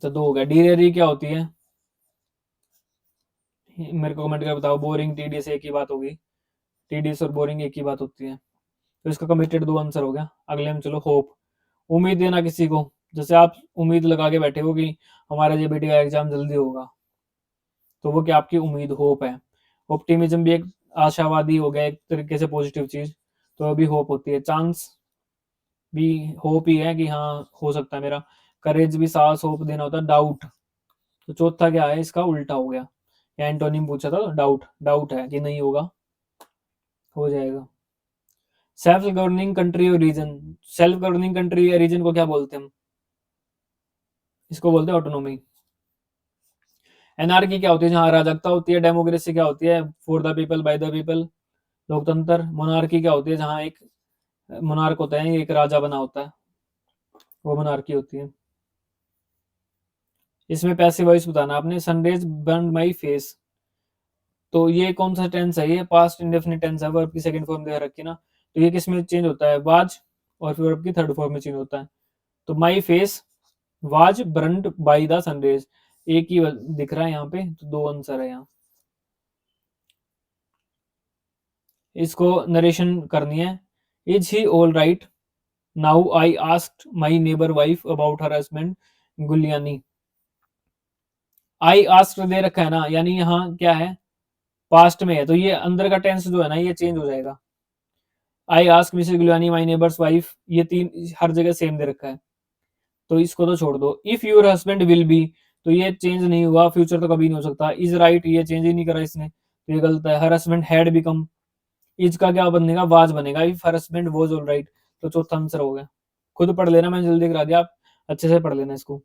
तो 2 हो गया। डीरेरी क्या होती है, मेरे को कमेंट कर बताओ। बोरिंग टीडीएस एक ही बात होगी, टीडीएस और बोरिंग एक ही बात होती है, तो इसका कमिटेड 2 आंसर हो गया। अगले में चलो, होप, उम्मीद देना किसी को, जैसे आप उम्मीद लगा के बैठे हो कि हमारा जेबीटी का एग्जाम जल्दी होगा, तो वो क्या आपकी उम्मीद, होप है। ऑप्टिमिज्म भी एक आशावादी हो गया, एक तरीके से पॉजिटिव चीज, तो अभी होप होती है। चांस भी होप ही है कि हाँ हो सकता है मेरा। करेज भी साहस होप देना होता है। डाउट तो चौथा क्या है, इसका उल्टा हो गया। या एंटोनिम पूछा था, डाउट, डाउट है कि नहीं होगा, हो जाएगा। सेल्फ गवर्निंग कंट्री और रीजन, सेल्फ गवर्निंग कंट्री या रीजन को क्या बोलते हैं हम? इसको बोलते हैं ऑटोनॉमी। एनार्की क्या होती है, जहां अराजकता होती है। डेमोक्रेसी क्या होती है, for the people by the people, लोकतंत्र। मोनार्की क्या होती है, जहां एक मोनार्क होता है, एक राजा बना होता है, वो मोनार्की होती है। इसमें पैसिव वॉइस बताना आपने। सनरेज बर्न माई फेस, तो ये कौन सा टेंस है, ये पास्ट इंडेफिनिट टेंस है, वर्ब की सेकंड फॉर्म दे रखी ना। तो ये किस में चेंज होता है, वाज, और फिर वर्ब की थर्ड फॉर्म में चेंज होता है। तो my face was burned by the sun rays, एक ही दिख रहा है यहाँ पे, तो दो आंसर है यहाँ। इसको नरेशन करनी है। Is he all right now I asked my neighbour wife about her husband Giuliani. I asked दे रखा है ना, यानी यहाँ क्या है, पास्ट में है, तो ये अंदर का टेंस जो है ना ये चेंज हो जाएगा। I ask Mrs Guliani my neighbours wife, ये तीन हर जगह सेम दे रखा है, तो इसको तो छोड़ दो। If your husband will be, तो ये चेंज नहीं हुआ, फ्यूचर तो कभी नहीं हो सकता। इज राइट, ये चेंज ही नहीं करा इसने, तो ये गलत है। Her husband had become, is का क्या बनेगा, वाज बनेगा। If her husband was all right, तो चौथा आंसर हो गया। खुद पढ़ लेना, मैंने जल्दी करा दिया, आप अच्छे से पढ़ लेना इसको।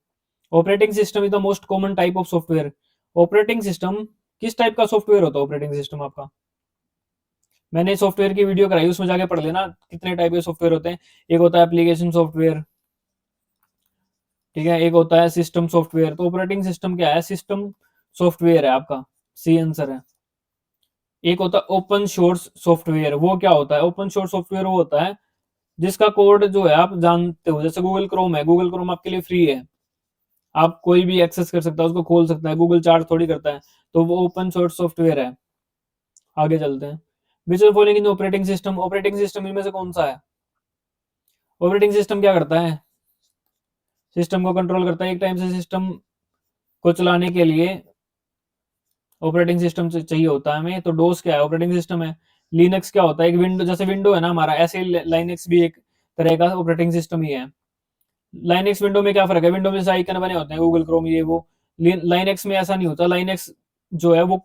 Operating system is the most common type of software. Operating system किस टाइप का सॉफ्टवेयर होता है, ऑपरेटिंग सिस्टम आपका? मैंने सॉफ्टवेयर की वीडियो कराई, उसमें जाके पढ़ लेना कितने टाइप के सॉफ्टवेयर होते हैं। एक होता है एप्लीकेशन सॉफ्टवेयर, ठीक है, एक होता है सिस्टम सॉफ्टवेयर। तो ऑपरेटिंग सिस्टम क्या है, सिस्टम सॉफ्टवेयर है आपका, सी आंसर है। एक होता है ओपन सोर्स सॉफ्टवेयर, वो क्या होता है, ओपन सोर्स सॉफ्टवेयर वो होता है जिसका कोड जो है आप जानते हो, जैसे गूगल क्रोम है, गूगल क्रोम आपके लिए फ्री है, आप कोई भी एक्सेस कर सकता है, उसको खोल सकता है, गूगल चार्ज थोड़ी करता है, तो वो ओपन सोर्स सॉफ्टवेयर है। आगे चलते हैं। Which of following in operating system, operating system इनमें से कौन सा है? ऑपरेटिंग सिस्टम क्या करता है, सिस्टम को कंट्रोल करता है। एक टाइम से सिस्टम को चलाने के लिए ऑपरेटिंग सिस्टम चाहिए होता है हमें। तो डोस क्या है, ऑपरेटिंग सिस्टम है। लिनक्स क्या होता है, एक विंडो, जैसे विंडो है ना हमारा, ऐसे लाइनक्स भी एक तरह का ऑपरेटिंग सिस्टम ही है। लाइनक्स विंडो में क्या फर्क है, विंडो में से आइकन बने होते हैं, गूगल क्रोम ये वो। लाइनक्स में ऐसा नहीं होता। लाइनक्स जो है वो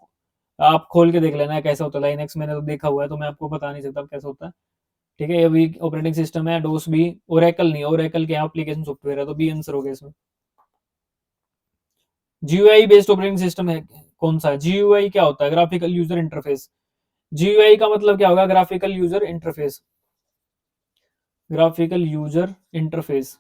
आप खोल के देख लेना है कैसा होता है लाइनक्स, मैंने तो देखा हुआ है, तो मैं आपको बता नहीं सकता कैसा होता है, ठीक है। ये भी ऑपरेटिंग सिस्टम है। डोस भी, ओरेकल नहीं, ओरेकल क्या एप्लीकेशन सॉफ्टवेयर है, तो बी आंसर हो गया इसमें। जीयूआई बेस्ड ऑपरेटिंग सिस्टम है कौन सा है? जीयूआई क्या होता है, ग्राफिकल यूजर इंटरफेस। जीयूआई का मतलब क्या होगा, graphical user interface, graphical user interface.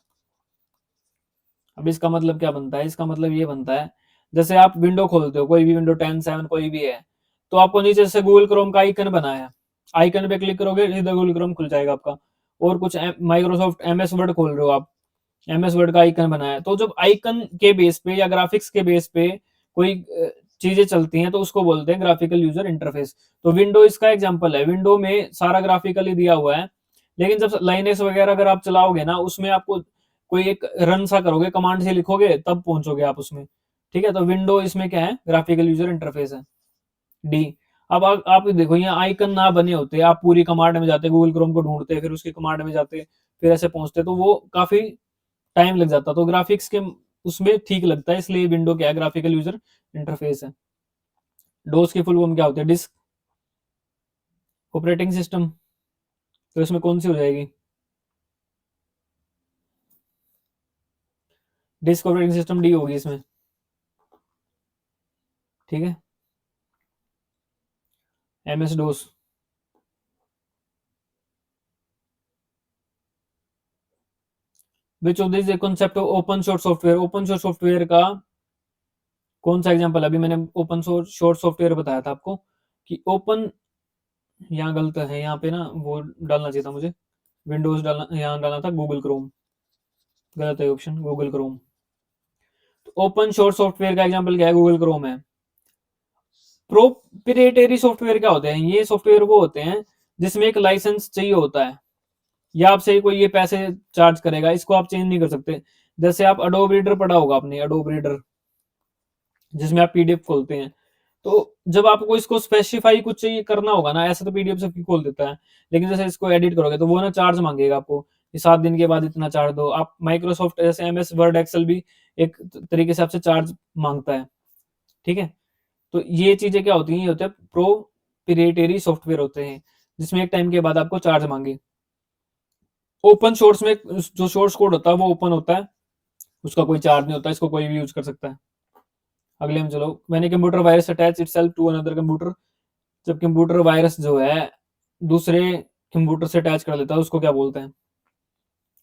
अब इसका मतलब क्या बनता है, इसका मतलब ये बनता है, जैसे आप विंडो खोलते हो, कोई भी विंडो 10 7 कोई भी है, तो आपको नीचे से गूगल क्रोम का आइकन बना है, आइकन पे क्लिक करोगे सीधा गूगल क्रोम खुल जाएगा आपका। और कुछ माइक्रोसॉफ्ट एमएस वर्ड खोल रहे हो आप, एमएस वर्ड का आइकन बना है, तो जब आइकन के बेस पे या ग्राफिक्स के बेस पे कोई चीजें चलती हैं, तो उसको बोलते हैं ग्राफिकल यूजर इंटरफेस। तो विंडो इसका एग्जांपल है, विंडो में सारा ग्राफिकली दिया हुआ है, लेकिन जब लाइनेक्स वगैरह अगर आप चलाओगे ना, उसमें आपको कोई एक रन सा करोगे, कमांड से लिखोगे, तब पहुंचोगे आप उसमें, ठीक है। तो विंडो इसमें क्या है, ग्राफिकल यूजर इंटरफेस है, डी। अब आप देखो, यहाँ आइकन ना बने होते, आप पूरी कमांड में जाते, गूगल क्रोम को ढूंढते, फिर उसकी कमांड में जाते, फिर ऐसे पहुंचते, तो वो काफी टाइम लग जाता। तो ग्राफिक्स के उसमें ठीक लगता है, इसलिए विंडो क्या है, ग्राफिकल यूजर इंटरफेस है। डोस की फुल फॉर्म क्या होती है, डिस्क ऑपरेटिंग सिस्टम, तो इसमें कौन सी हो जाएगी, डिस्क ऑपरेटिंग सिस्टम डी होगी इसमें, ठीक है। MS dose. Which of this concept of open source software, open source software का कौन सा एग्जांपल, अभी मैंने ओपन सोर्स सॉफ्टवेयर बताया था आपको कि ओपन, यहाँ गलत है, यहाँ पे ना वो डालना चाहिए था मुझे, विंडोज डालना, यहाँ डालना था गूगल क्रोम, गलत है ऑप्शन, गूगल क्रोम। तो ओपन सोर्स सॉफ्टवेयर का एग्जांपल क्या है, गूगल क्रोम है। प्रोप्रिएटरी सॉफ्टवेयर क्या होते हैं, ये सॉफ्टवेयर वो होते हैं जिसमें एक लाइसेंस चाहिए होता है, या आपसे कोई ये पैसे चार्ज करेगा, इसको आप चेंज नहीं कर सकते। जैसे आप अडोब रीडर पढ़ा होगा आपने, अडोब रीडर जिसमें आप पीडीएफ खोलते हैं, तो जब आपको इसको स्पेसिफाई कुछ चाहिए करना होगा ना, ऐसा तो पीडीएफ सबकी खोल देता है, लेकिन जैसे इसको एडिट करोगे तो वो ना चार्ज मांगेगा आपको कि 7 दिन के बाद इतना चार्ज दो। आप माइक्रोसॉफ्ट जैसे एमएस वर्ड एक्सेल भी एक तरीके से आपसे चार्ज मांगता है, ठीक है। तो ये चीजें क्या होती हैं, ये होते हैं प्रोप्राइटरी सॉफ्टवेयर होते हैं, जिसमें एक टाइम के बाद आपको चार्ज मांगे। ओपन सोर्स में जो सोर्स कोड होता है वो ओपन होता है, उसका कोई चार्ज नहीं होता, इसको कोई भी यूज कर सकता है। अगले में चलो, मैंने computer virus attach itself to another computer. जब कंप्यूटर वायरस जो है दूसरे कंप्यूटर से अटैच कर लेता है, उसको क्या बोलते हैं?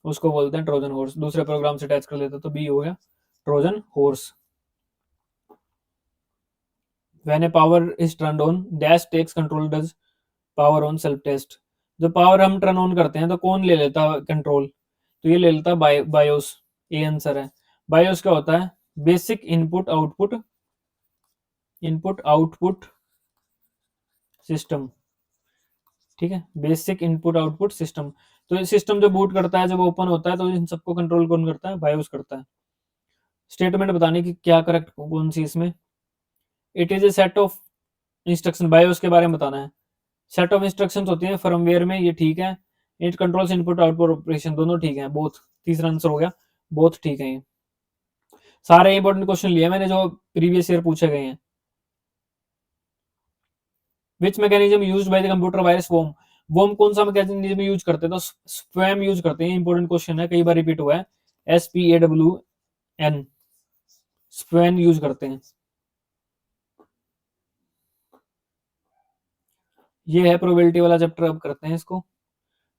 उसको बोलते हैं ट्रोजन हॉर्स। दूसरे प्रोग्राम से अटैच कर लेता है, तो बी हो गया Trojan horse. When a power is turned on dash takes control does power on self test. जो पावर हम टर्न ऑन करते हैं तो कौन ले लेता है कंट्रोल? तो ये ले लेता है बायोस। ये आंसर है। बायोस क्या होता है? बेसिक इनपुट आउटपुट सिस्टम, ठीक है, बेसिक इनपुट आउटपुट सिस्टम। तो ये सिस्टम जो बूट करता है, जब ओपन होता है, तो इन सबको कंट्रोल कौन करता है? बायोस करता है। स्टेटमेंट बताने की क्या करेक्ट कौन सी इसमें? It is a set of instruction. BIOS के बारे में बताना है। सेट ऑफ इंस्ट्रक्शंस होती है फर्मवेयर में, ये ठीक है। It controls input output operation, दोनों ठीक है, बोथ। तीसरा आंसर हो गया, बोथ ठीक है। ये सारे इंपॉर्टेंट क्वेश्चन लिए मैंने जो प्रीवियस ईयर पूछे गए हैं। Which mechanism used by the computer virus worm. Worm कौन सा मैकेनिज्म यूज करते हैं? तो स्पैम यूज करते हैं। इंपॉर्टेंट क्वेश्चन है, कई बार रिपीट हुआ है। SPAWN, स्पैम यूज करते हैं। ये है प्रोबेबिलिटी वाला चैप्टर, अब करते हैं इसको।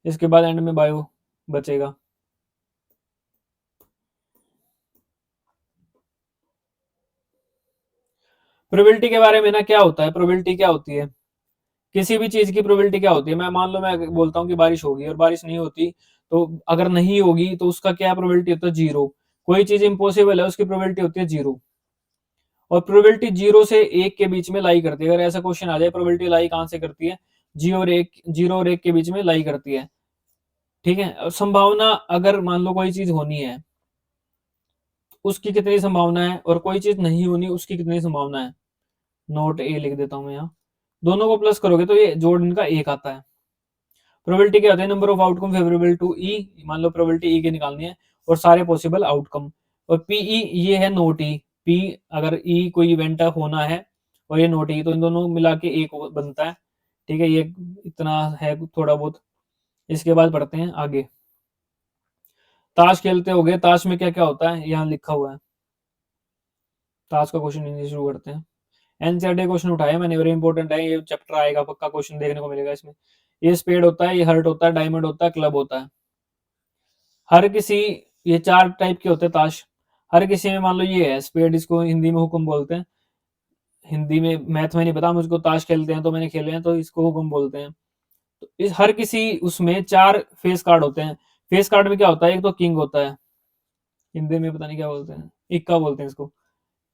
इसके बाद एंड में बायो बचेगा। प्रोबेबिलिटी के बारे में ना, क्या होता है प्रोबेबिलिटी, क्या होती है? किसी भी चीज की प्रोबेबिलिटी क्या होती है? मैं मान लो मैं बोलता हूँ कि बारिश होगी और बारिश नहीं होती, तो अगर नहीं होगी तो उसका क्या प्रोबेबिलिटी होता है? 0। कोई चीज इम्पॉसिबल है, उसकी प्रोबेबिलिटी होती है 0। और प्रोबेबिलिटी 0 से 1 के बीच में लाई करती है। अगर ऐसा क्वेश्चन आ जाए, प्रोबेबिलिटी लाई कहां से करती है? 0 और 1 के बीच में लाई करती है, ठीक है। और संभावना, अगर मान लो कोई चीज होनी है, उसकी कितनी संभावना है, और कोई चीज नहीं होनी, उसकी कितनी संभावना है? नोट ए लिख देता हूं मैं यहाँ। दोनों को प्लस करोगे तो ये जोड़ इनका 1 आता है। प्रोबेबिलिटी क्या होता है? Number of outcome favourable to E. मान लो प्रोबेबिलिटी ई की निकालनी है और सारे पॉसिबल आउटकम। और पीई ये है नोट ई। पी अगर ई कोई इवेंट होना है और ये नोट ई, तो इन दोनों मिला के एक बनता है, ठीक है। ये इतना है थोड़ा बहुत। इसके बाद पढ़ते हैं आगे। ताश खेलते हो गए, ताश में क्या क्या होता है यहाँ लिखा हुआ है। ताश का क्वेश्चन शुरू करते हैं। एनसीईआरटी क्वेश्चन उठाया मैंने, वेरी इंपॉर्टेंट है, ये चैप्टर आएगा पक्का, क्वेश्चन देखने को मिलेगा इसमें। ये स्पेड होता है, ये हर्ट होता है, डायमंड होता है, क्लब होता है। हर किसी, ये 4 टाइप के होते हैं ताश। हर किसी में मान लो ये है स्पेड, इसको हिंदी में हुक्म बोलते हैं। हिंदी में, मैथ में नहीं पता मुझको, ताश खेलते हैं तो मैंने खेले हैं, तो इसको हुक्म बोलते हैं। तो इस हर किसी उसमें 4 फेस कार्ड होते हैं। फेस कार्ड में क्या होता है? एक तो किंग होता है, हिंदी में पता नहीं क्या बोलते हैं, इक्का बोलते हैं इसको।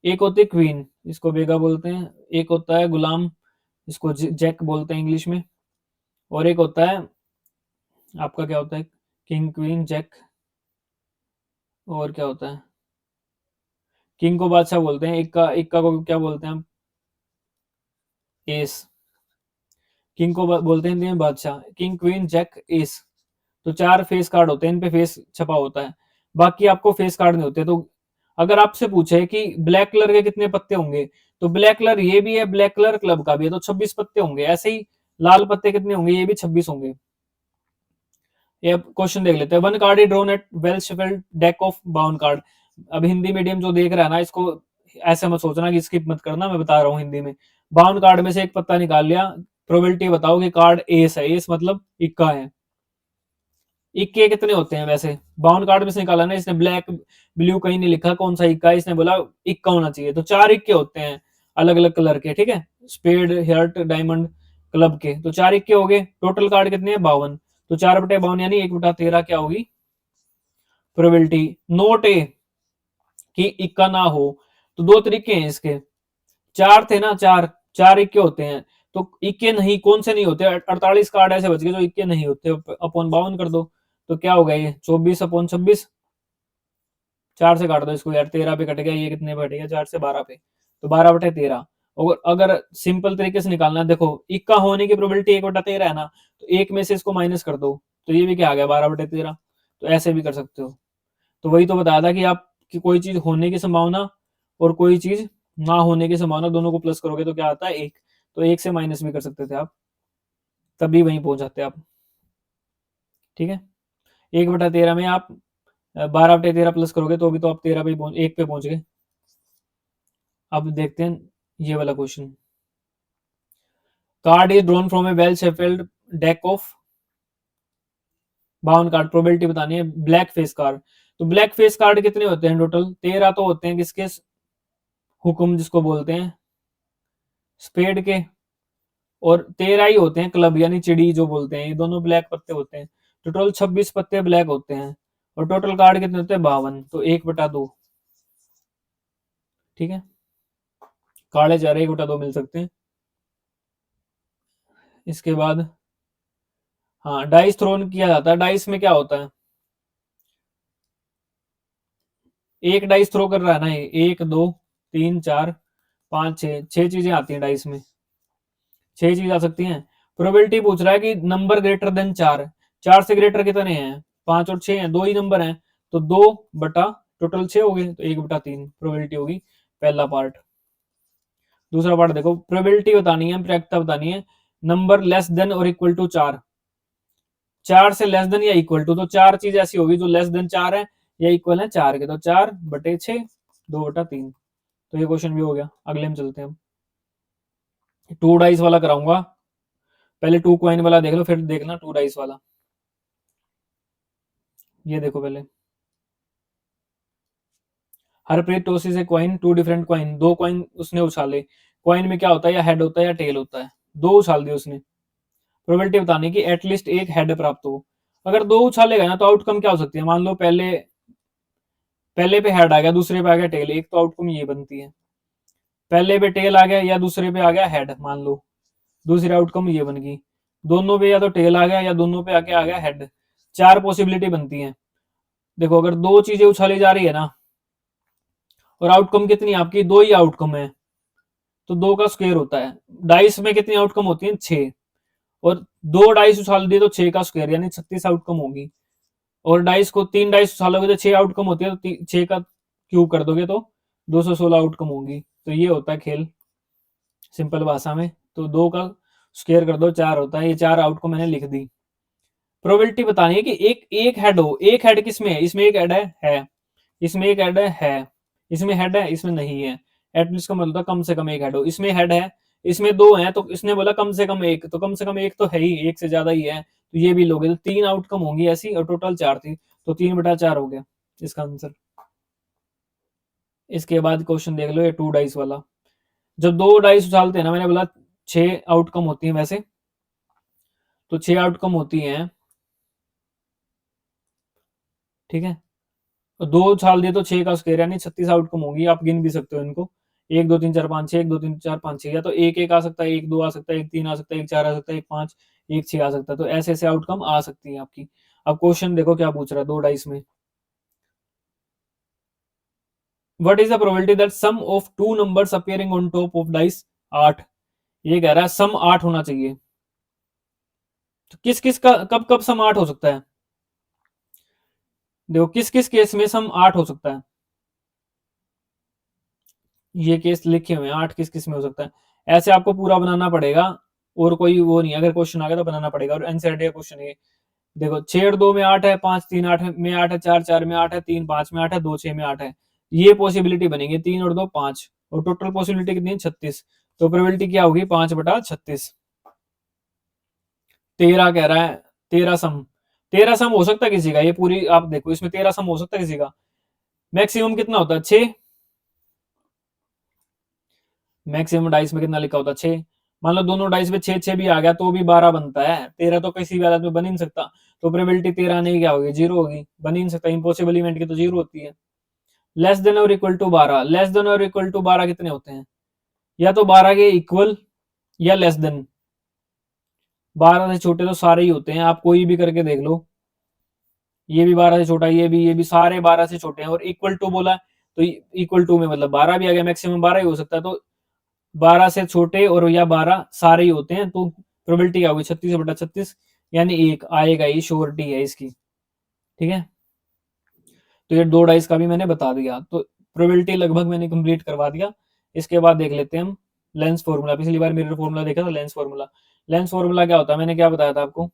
एक होती है क्वीन, इसको बेगा बोलते हैं। एक होता है गुलाम, इसको जैक बोलते हैं इंग्लिश में। और एक होता है आपका, क्या होता है? King, queen, jack. और क्या होता है? किंग को बादशाह बोलते हैं, इक्का, इक्का को क्या बोलते हैं हम? एस। किंग को बोलते हैं हिंदी में बादशाह। King, queen, jack, ace. तो 4 फेस कार्ड होते हैं, इन पे फेस छपा होता है। बाकी आपको फेस कार्ड नहीं होते। तो अगर आपसे पूछे कि ब्लैक कलर के कितने पत्ते होंगे, तो ब्लैक कलर ये भी है, ब्लैक कलर क्लब का भी है, तो 26 पत्ते होंगे। ऐसे ही लाल पत्ते कितने होंगे? ये भी 26 होंगे। ये क्वेश्चन देख लेते हैं। One card drawn at well shuffled deck of bound card. अब हिंदी मीडियम जो देख रहा है ना, इसको ऐसे मत सोचना कि स्किप मत करना, मैं बता रहा हूँ हिंदी में। बाउंड कार्ड में से एक पत्ता निकाल लिया, प्रोबेबिलिटी बताओ कि कार्ड एस है। एस मतलब इक्का है। इक्के कितने होते हैं वैसे? बाउंड कार्ड में से निकाला ना इसने, ब्लैक ब्लू कहीं नहीं लिखा कौन सा इक्का है, इसने बोला इक्का होना चाहिए। तो 4 इक्के होते हैं अलग अलग कलर के, ठीक है। स्पेड, हार्ट, डायमंड, क्लब के। तो 4 इक्के हो गए। टोटल कार्ड कितने हैं? 52। तो 4/52 यानी 1/13 क्या होगी प्रोबेबिलिटी? नोट ए कि इक्का ना हो। तो 2 तरीके हैं इसके। 4 थे ना, 4 इक्के होते हैं। तो इक्के नहीं, कौन से नहीं होते? 48 कार्ड ऐसे बच गए जो इक्के नहीं होते, अपॉन 52 कर दो। तो क्या होगा ये? 24/26। 4 से काट दो इसको यार, 13 पे कट गया, ये कितने पे कट गया? 4 से 12 पे, तो 12/13। और अगर सिंपल तरीके से निकालना है, देखो इक्का होने की प्रोबेबिलिटी 1/13 है ना, तो 1 में से इसको माइनस कर दो, तो ये भी क्या आ गया? 12/13। तो ऐसे भी कर सकते हो। तो वही तो बताया था कि आप कि कोई चीज होने की संभावना और कोई चीज ना होने की संभावना, दोनों को प्लस करोगे तो क्या आता है 1। तो 1 से माइनस भी कर सकते थे आप, तभी वहीं पहुंच जाते आप। ठीक है, 1/13 में आप 12/13 प्लस करोगे तो भी तो आप 13 पे 1 पे पहुंच गए। अब देखते हैं ये वाला question. Card is drawn from a well shuffled deck of 52 card, probability बतानी है। ब्लैक फेस कार्ड, तो ब्लैक फेस कार्ड कितने होते हैं टोटल? 13 तो होते हैं किसके? हुक्म जिसको बोलते हैं स्पेड के, और 13 ही होते हैं क्लब यानी चिड़ी जो बोलते हैं, ये दोनों ब्लैक पत्ते होते हैं। टोटल 26 पत्ते ब्लैक होते हैं और टोटल कार्ड कितने होते हैं? 52, तो 1/2। ठीक है, काले चार 1/2 मिल सकते हैं। इसके बाद हाँ, डाइस थ्रोन किया जाता है। डाइस में क्या होता है? एक डाइस थ्रो कर रहा है ना, ये 1 2 3 4 5 6 6 चीजें आती हैं डाइस में, 6 चीज आ सकती हैं। प्रोबेबिलिटी पूछ रहा है कि नंबर ग्रेटर देन 4, 4 से ग्रेटर कितने हैं? 5 और 6 हैं, 2 ही नंबर हैं, तो 2 बटा टोटल 6 हो गए, तो 1/3 प्रोबेबिलिटी होगी पहला पार्ट। दूसरा पार्ट देखो, प्रोबेबिलिटी बतानी है, प्रायिकता बतानी है। नंबर लेस देन और इक्वल टू 4, 4 से लेस देन या इक्वल टू, तो 4 चीज ऐसी होगी जो लेस देन 4 है या इक्वल है 4 के, तो 4/6 2/3। तो ये क्वेश्चन भी हो गया। अगले में चलते हैं हम, 2 डाइस वाला कराऊंगा। पहले 2 कॉइन वाला देख लो, फिर देखना 2 डाइस वाला। ये देखो पहले, Harpreet tosses a coin 2 different coin, 2 coin उसने उछाले। कॉइन में क्या होता है? या हेड होता है या टेल होता है। 2 उछाल दिए उसने, प्रोबेबिलिटी बतानी कि एटलीस्ट एक हेड प्राप्त हो। अगर 2 उछालेगा ना तो आउटकम क्या हो सकती है? मान लो पहले पे हेड आ गया, दूसरे पे आ गया टेल, एक तो आउटकम ये बनती है। पहले पे टेल आ गया या दूसरे पे आ गया हेड, मान लो, दूसरी आउटकम ये बन गई। दोनों पे या तो टेल आ गया या दोनों पे आके आ गया हेड, 4 पॉसिबिलिटी बनती है। देखो, अगर 2 चीजें उछाली जा रही है ना और आउटकम कितनी आपकी? 2 ही आउटकम है, तो 2 का स्क्वायर होता है। डाइस में कितनी आउटकम होती है? 6, और 2 डाइस उछाल दिए तो 6 का स्क्वायर यानी 36 आउटकम होगी। और डाइस को 3 डाइस उछालोगे तो 6 आउटकम होती है, तो 6 का क्यूब कर दोगे तो 216 आउटकम होगी। तो ये होता है खेल सिंपल भाषा में। तो 2 का स्क्वायर कर दो, 4 होता है। ये 4 आउटकम मैंने लिख दी। प्रोबेबिलिटी बतानी है कि एक हेड हो। एक हेड किसमें है? इसमें एक हेड है, इसमें एक हेड है, इसमें हेड है, इसमें नहीं है। एटलीस्ट का मतलब कम से कम एक हेड हो। इसमें हेड है, इसमें 2 है, तो इसने बोला कम से कम एक, तो कम से कम एक तो है ही, एक से ज्यादा ही है, तो ये भी लोगे तो 3 आउटकम होंगी ऐसी, और टोटल 4 थी, तो 3/4 हो गया इसका आंसर। इसके बाद क्वेश्चन देख लो, ये 2 डाइस वाला। जब 2 डाइस उछालते हैं ना, मैंने बोला 6 आउटकम होती है वैसे, तो 6 आउटकम होती हैं। ठीक है, तो 2 उछाल दिए तो 6 का स्क्वायर यानी 36 आउटकम होगी। आप गिन भी सकते हो इनको, 1 2 3 4 5 6, 1 2 3 4 5 6, या तो एक एक आ सकता है, 1 2 आ सकता है, 1 3 आ सकता है, 1 4 आ सकता है, 1 5, 1 6 आ सकता है। तो ऐसे ऐसे आउटकम आ सकती है आपकी। अब क्वेश्चन देखो क्या पूछ रहा है 2 डाइस में। What is the probability that sum of two numbers appearing on top of dice 8? ये कह रहा है सम 8 होना चाहिए। तो किस किस का कब कब सम 8 हो सकता है? देखो, किस किस केस में सम 8 हो सकता है? ये केस लिखे हुए हैं 8 किस किस में हो सकता है। ऐसे आपको पूरा बनाना पड़ेगा, और कोई वो नहीं, अगर क्वेश्चन आ गया तो बनाना पड़ेगा। और एनसीईआरटी का क्वेश्चन है। देखो, 6 और 2 में 8 है, 5 3 8 में 8 है, 4 4 में 8 है, 3 5 में 8 है, 2 6 में 8 है। ये पॉसिबिलिटी बनेगी, 3 और 2 5, और टोटल पॉसिबिलिटी कितनी है? 36। तो प्रोबेबिलिटी क्या होगी? 5/36। 13 कह रहा है, 13 सम, 13 सम हो सकता है किसी का। ये पूरी आप देखो, इसमें 13 सम हो सकता है किसी का। मैक्सिमम कितना होता है? 6। मैक्सिमम डाइस में कितना लिखा होता है? 6। मान लो दोनों डाइस में 6 6 भी आ गया तो भी 12 बनता है। 13 तो किसी भी हालत में बन ही नहीं सकता, तो प्रोबेबिलिटी 13 नहीं क्या होगी? 0 होगी, बन ही नहीं सकता। इम्पॉसिबल इवेंट की तो 0 होती है। लेस देन और इक्वल टू 12, लेस देन और इक्वल टू 12 कितने होते हैं? या तो 12 के इक्वल या लेस देन। 12 से छोटे तो सारे ही होते हैं, आप कोई भी करके देख लो। ये भी 12 से छोटा, ये भी सारे 12 से छोटे हैं। और इक्वल टू बोला तो इक्वल टू में मतलब 12 भी आ गया, मैक्सिमम 12 ही हो सकता है। तो 12 से छोटे और या 12 सारे ही होते हैं, तो प्रोबेबिलिटी क्या होगी? 36/36, यानी एक आएगा ही, श्योरिटी है इसकी। ठीक है, तो ये 2 डाइस का भी मैंने बता दिया। तो प्रोबेबिलिटी लगभग मैंने कंप्लीट करवा दिया। इसके बाद देख लेते हैं हम लेंस फॉर्मूला। पिछली बार मिरर फॉर्मूला देखा था, लेंस फॉर्मूला। लेंस फॉर्मूला क्या होता है, मैंने क्या बताया था आपको।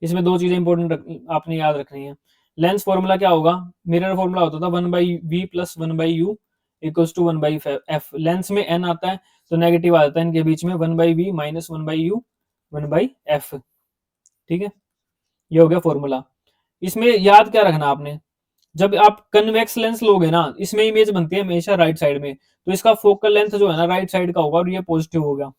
इसमें 2 चीजें इंपॉर्टेंट आपने याद रखनी है। लेंस फॉर्मूला क्या होगा, मिरर फॉर्मूला होता था 1/v plus 1/u equals to 1/f। Lens में n आता है तो नेगेटिव आ जाता है इनके बीच में, 1/v माइनस 1/u 1/f। ठीक है, ये हो गया फॉर्मूला। इसमें याद क्या रखना आपने, जब आप कन्वेक्स लेंस लोगे ना, इसमें इमेज बनती है हमेशा राइट साइड में, तो इसका फोकल लेंथ जो है ना राइट साइड का होगा और ये पॉजिटिव हो गया।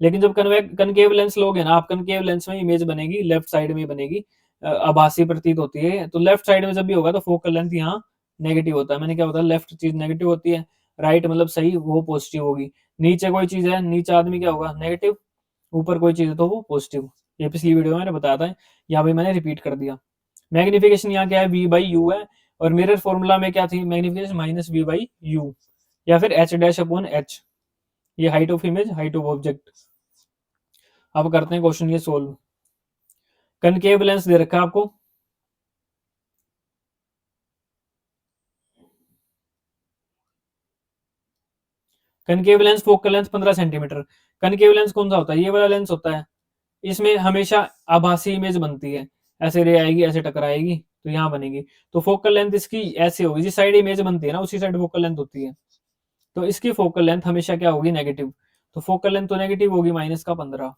लेकिन जब कनकेव लेंस लोगे ना आप, कनकेव लेंस में इमेज बनेगी लेफ्ट साइड में बनेगी, आभासी प्रतीत होती है। तो लेफ्ट साइड में जब भी होगा तो फोकल लेंथ यहाँ नेगेटिव होता है। मैंने क्या बताया, लेफ्ट चीज नेगेटिव होती है, राइट मतलब सही, वो पॉजिटिव होगी। नीचे कोई चीज है, नीचे आदमी क्या होगा, नेगेटिव। ऊपर कोई चीज है तो वो पॉजिटिव। ये पिछली वीडियो में मैंने बताया था, यहाँ पे मैंने रिपीट कर दिया। मैग्निफिकेशन यहाँ क्या है, v बाई यू है। और मिरर फॉर्मूला में क्या थी, magnification minus v by you, या फिर h डैश अपॉन h। ये height of image, height of object. अब करते हैं क्वेश्चन ये सोल्व। कनकेव लेंस दे रखा है आपको, concave lens focal length 15 centimetre. Concave lens कौन सा होता है, ये वाला लेंस होता है। इसमें हमेशा आभासी इमेज बनती है, ऐसे रे आएगी, ऐसे टकराएगी तो यहाँ बनेगी। तो फोकल लेंथ इसकी ऐसे होगी, जिस साइड इमेज बनती है ना उसी साइड फोकल लेंथ होती है। तो इसकी फोकल लेंथ हमेशा क्या होगी, नेगेटिव। तो फोकल लेंथ तो नेगेटिव होगी, माइनस का 15।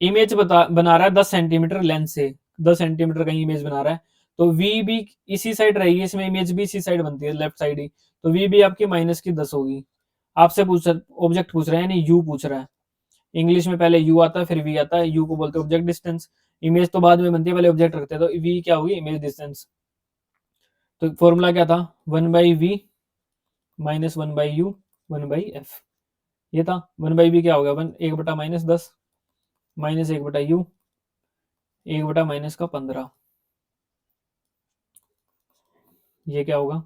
इमेज बना रहा है 10 सेंटीमीटर लेंस से, 10 सेंटीमीटर कहीं इमेज बना रहा है, तो वी भी इसी साइड रहेगी, इसमें इमेज भी इसी साइड बनती है, लेफ्ट साइड ही। तो वी भी आपकी माइनस की 10 होगी। आपसे पूछ ऑब्जेक्ट पूछ रहे हैं, यानी यू पूछ रहा है। इंग्लिश में पहले यू आता है फिर वी आता है। यू को बोलते हैं ऑब्जेक्ट डिस्टेंस, इमेज तो बाद में बनती है, पहले ऑब्जेक्ट रखते हैं। तो वी क्या होगी, इमेज डिस्टेंस। तो फॉर्मूला क्या था, 1/v माइनस 1/u 1/f। ये था 1/v क्या हो गया, 1/-10 माइनस 1/u 1/-15। ये क्या होगा,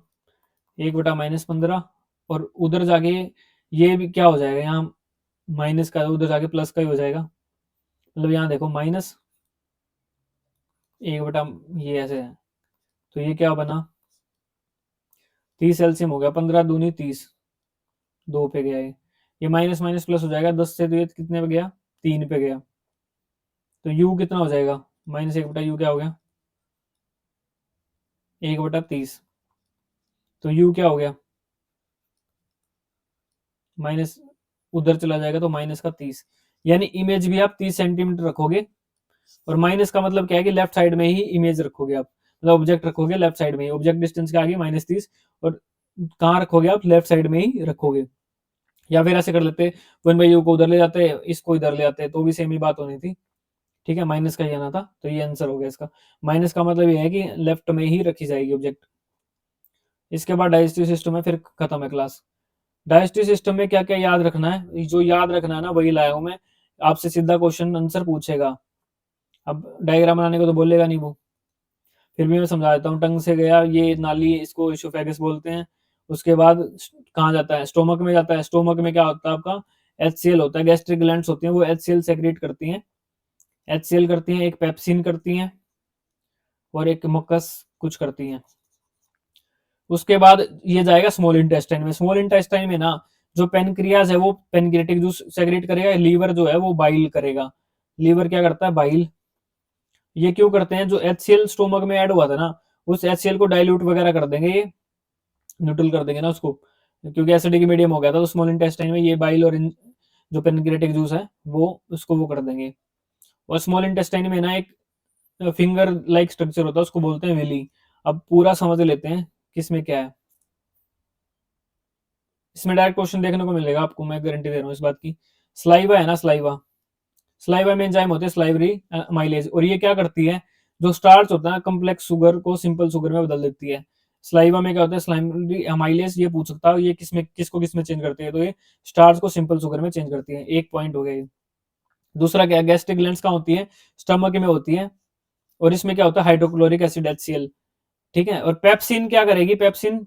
1/-15। और उधर जाके ये भी क्या हो जाएगा, यहाँ माइनस का उधर जाके प्लस का ही हो जाएगा। मतलब यहाँ देखो माइनस 1/, ये ऐसे है। तो ये क्या बना, 30 एलसीएम हो गया, 15 दूनी 30, 2 पे गया ये माइनस माइनस प्लस हो जाएगा, 10 से तो ये कितने पे गया, 3 पे गया। तो u कितना हो जाएगा, माइनस 1/u क्या हो गया, 1/30। तो u क्या हो गया, माइनस, उधर चला जाएगा तो माइनस का 30। यानी इमेज भी आप 30 सेंटीमीटर रखोगे, और माइनस का मतलब क्या है कि लेफ्ट साइड में ही इमेज रखोगे आप, मतलब ऑब्जेक्ट रखोगे लेफ्ट साइड में ही। ऑब्जेक्ट डिस्टेंस क्या आ गई, -30, और कहाँ रखोगे आप, लेफ्ट साइड में ही रखोगे। या फिर ऐसे कर लेते, 1/u को उधर ले जाते, इसको इधर ले आते, तो भी सेम ही बात होनी थी। ठीक है, माइनस का ही आना था, तो ये आंसर हो गया इसका। माइनस का मतलब ये है कि लेफ्ट में ही रखी जाएगी ऑब्जेक्ट। इसके बाद डाइजेस्टिव सिस्टम है, फिर खत्म है क्लास। डाइजेस्टिव सिस्टम में क्या क्या याद रखना है, जो याद रखना है ना वही लाया हूं मैं। आपसे सीधा क्वेश्चन आंसर पूछेगा, अब डायग्राम बनाने को तो बोलेगा नहीं वो, फिर भी मैं समझा देता हूँ। टंग से गया, ये नाली, इसको इसोफेगस बोलते हैं। उसके बाद कहाँ जाता है, स्टोमक में जाता है। स्टोमक में क्या होता है आपका, HCl होता है, गैस्ट्रिक ग्लैंड्स होती हैं, वो HCl सेक्रेट करती हैं। HCl करती हैं, एक पेप्सिन करती हैं, और एक मकस कुछ करती हैं। उसके बाद ये जाएगा स्मॉल इंटेस्टाइन में। स्मॉल इंटेस्टाइन में ना जो पेनक्रियाज है वो पेनक्रियाटिक जूस सेक्रेट करेगा, लीवर जो है वो बाइल करेगा। लीवर क्या करता है, बाइल। ये क्यों करते हैं, जो HCl स्टोमक में ऐड हुआ था ना, उस HCl को डाइल्यूट वगैरह कर देंगे, ये न्यूट्रल कर देंगे ना उसको, क्योंकि एसिडिक मीडियम हो गया था। तो स्मॉल इंटेस्टाइन में ये बाइल और जो पेनक्रियाटिक जूस है वो उसको वो कर देंगे। और स्मॉल इंटेस्टाइन में ना एक फिंगर लाइक स्ट्रक्चर होता है, उसको बोलते हैं विली। अब पूरा समझ लेते हैं किसमें क्या है। इसमें डायरेक्ट क्वेश्चन देखने को मिलेगा आपको, मैं गारंटी दे रहा हूँ इस बात की। स्लाइवा है ना, स्लाइवा, स्लाइवा में एंजाइम होते हैं स्लाइवरी माइलेज, और ये क्या करती है, जो स्टार्च होता है कम्प्लेक्स शुगर को सिंपल शुगर में बदल देती है। स्लाइवा में क्या होता है, स्लाइवरी माइलेज। ये पूछ सकता है ये किसमें किसको किसमें चेंज करती है, तो ये स्टार्च को सिंपल शुगर में चेंज करती है। एक पॉइंट हो गया ये। दूसरा क्या, गैस्ट्रिक ग्लैंड्स कहाँ होती है, स्टमक में होती है, और इसमें क्या होता है, हाइड्रोक्लोरिक एसिड HCl। ठीक है, और पेप्सिन क्या करेगी, पेप्सिन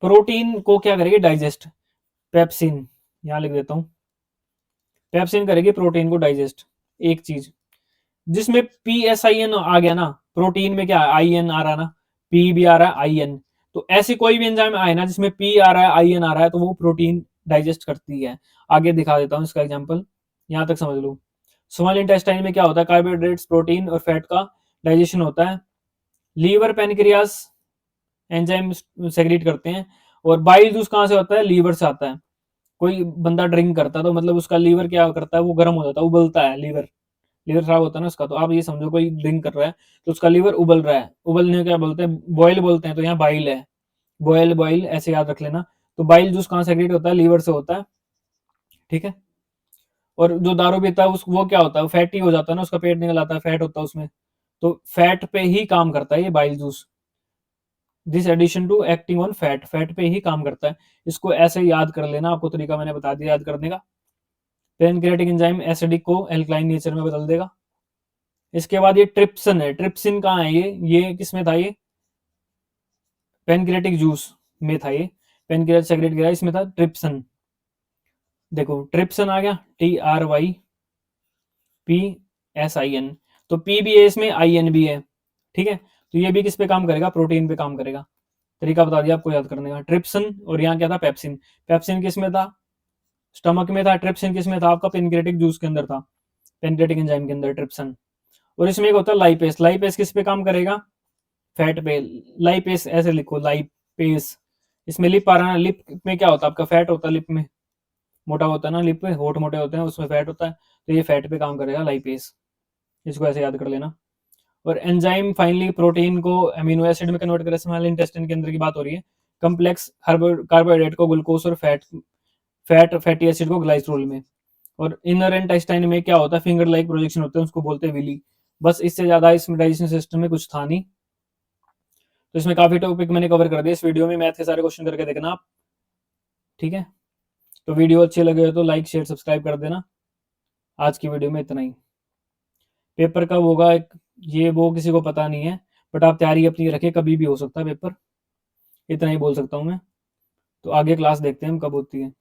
प्रोटीन को क्या करेगी, डाइजेस्ट। पेप्सिन यहां लिख देता हूं, पेप्सिन करेगी प्रोटीन को डाइजेस्ट। एक चीज जिसमें PSIN आ गया ना, प्रोटीन में क्या आई एन आ रहा ना, पी भी आ रहा है आई एन, तो ऐसी कोई भी एंजाइम आए ना जिसमें पी आ रहा है आई एन आ रहा है तो वो प्रोटीन डाइजेस्ट करती है। आगे दिखा देता हूँ इसका एग्जाम्पल, यहाँ तक समझ लो। स्मॉल इंटेस्टाइन में क्या होता है, कार्बोहाइड्रेट्स प्रोटीन और फैट का डाइजेशन होता है। लीवर पेनक्रियास एंजाइम सेक्रेट करते हैं। और बाइल जूस कहाँ से होता है, लीवर से आता है। कोई बंदा ड्रिंक करता है तो मतलब उसका लीवर क्या करता है, वो गर्म हो जाता है, उबलता है लीवर, लीवर खराब होता है ना उसका। तो आप ये समझो कोई ड्रिंक कर रहा है तो उसका लीवर उबल रहा है, उबलने को क्या बोलते हैं, बॉयल बोलते हैं, तो यहाँ बाइल है, बॉयल बॉइल ऐसे याद रख लेना। तो बाइल जूस कहाँ सेक्रेट होता है, लीवर से होता है, ठीक है। और जो दारू पीता है उस वो क्या होता है, फैटी हो जाता है ना, उसका पेट निकल आता है, फैट होता है उसमें, तो फैट पे ही काम करता है ये bile juice. This addition to acting on fat, fat पे ही काम करता है। इसको ऐसे याद कर लेना, आपको तरीका मैंने बता दिया याद करने का। पेनक्रियाटिक एंजाइम एसिडिक को एल्कलाइन नेचर में बदल देगा। इसके बाद ये ट्रिप्सिन है, ट्रिप्सिन कहाँ है, ये किसमें था, ये पेनक्रियाटिक जूस में था, ये पेनक्रियाट सेक्रेट किया इसमें था ट्रिप्सिन। देखो ट्रिप्सिन आ गया, TRYPSIN, तो पी भी है इसमें, IN भी है, ठीक है। तो ये भी किस पे काम करेगा, प्रोटीन पे काम करेगा। तरीका बता दिया आपको याद करने का, ट्रिप्सिन, और यहाँ क्या था, पेप्सिन। पेप्सिन किस में था, स्टमक में था। ट्रिप्सिन किस में था, आपका पेनक्रियाटिक जूस के अंदर था, पेनक्रियाटिक एंजाइम के अंदर ट्रिप्सिन। और इसमें एक होता है लाइपेस, लाइपेस किस पे काम करेगा, फैट पे। लाइपेस ऐसे लिखो, लाइपेस। इसमें लिप आ रहा है, लिप में क्या होता है आपका, फैट होता है, लिप में मोटा होता है ना, लिप पे होठ मोटे होते हैं, उसमें फैट होता है, तो ये फैट पे काम करेगा लाइपेस, इसको ऐसे याद कर लेना। और एंजाइम फाइनली प्रोटीन को अमीनो एसिड में कन्वर्ट करे, स्मॉल इंटेस्टाइन के अंदर की बात हो रही है। कम्प्लेक्स कार्बोहाइड्रेट को ग्लूकोज और फैटी एसिड को ग्लाइसरोल में। और इनर इंटेस्टाइन में क्या होता है, फिंगर लाइक प्रोजेक्शन होते हैं, उसको बोलते हैं विली। बस इससे ज्यादा इसमें डाइजेशन सिस्टम में कुछ था नहीं। तो इसमें काफी टॉपिक मैंने कवर कर दिया इस वीडियो में, मैथ के सारे क्वेश्चन करके देखना आप, ठीक है। तो वीडियो अच्छे लगे हो तो लाइक शेयर सब्सक्राइब कर देना। आज की वीडियो में इतना ही। पेपर कब होगा ये वो किसी को पता नहीं है, बट आप तैयारी अपनी रखें, कभी भी हो सकता है पेपर, इतना ही बोल सकता हूँ मैं। तो आगे क्लास देखते हैं हम कब होती है।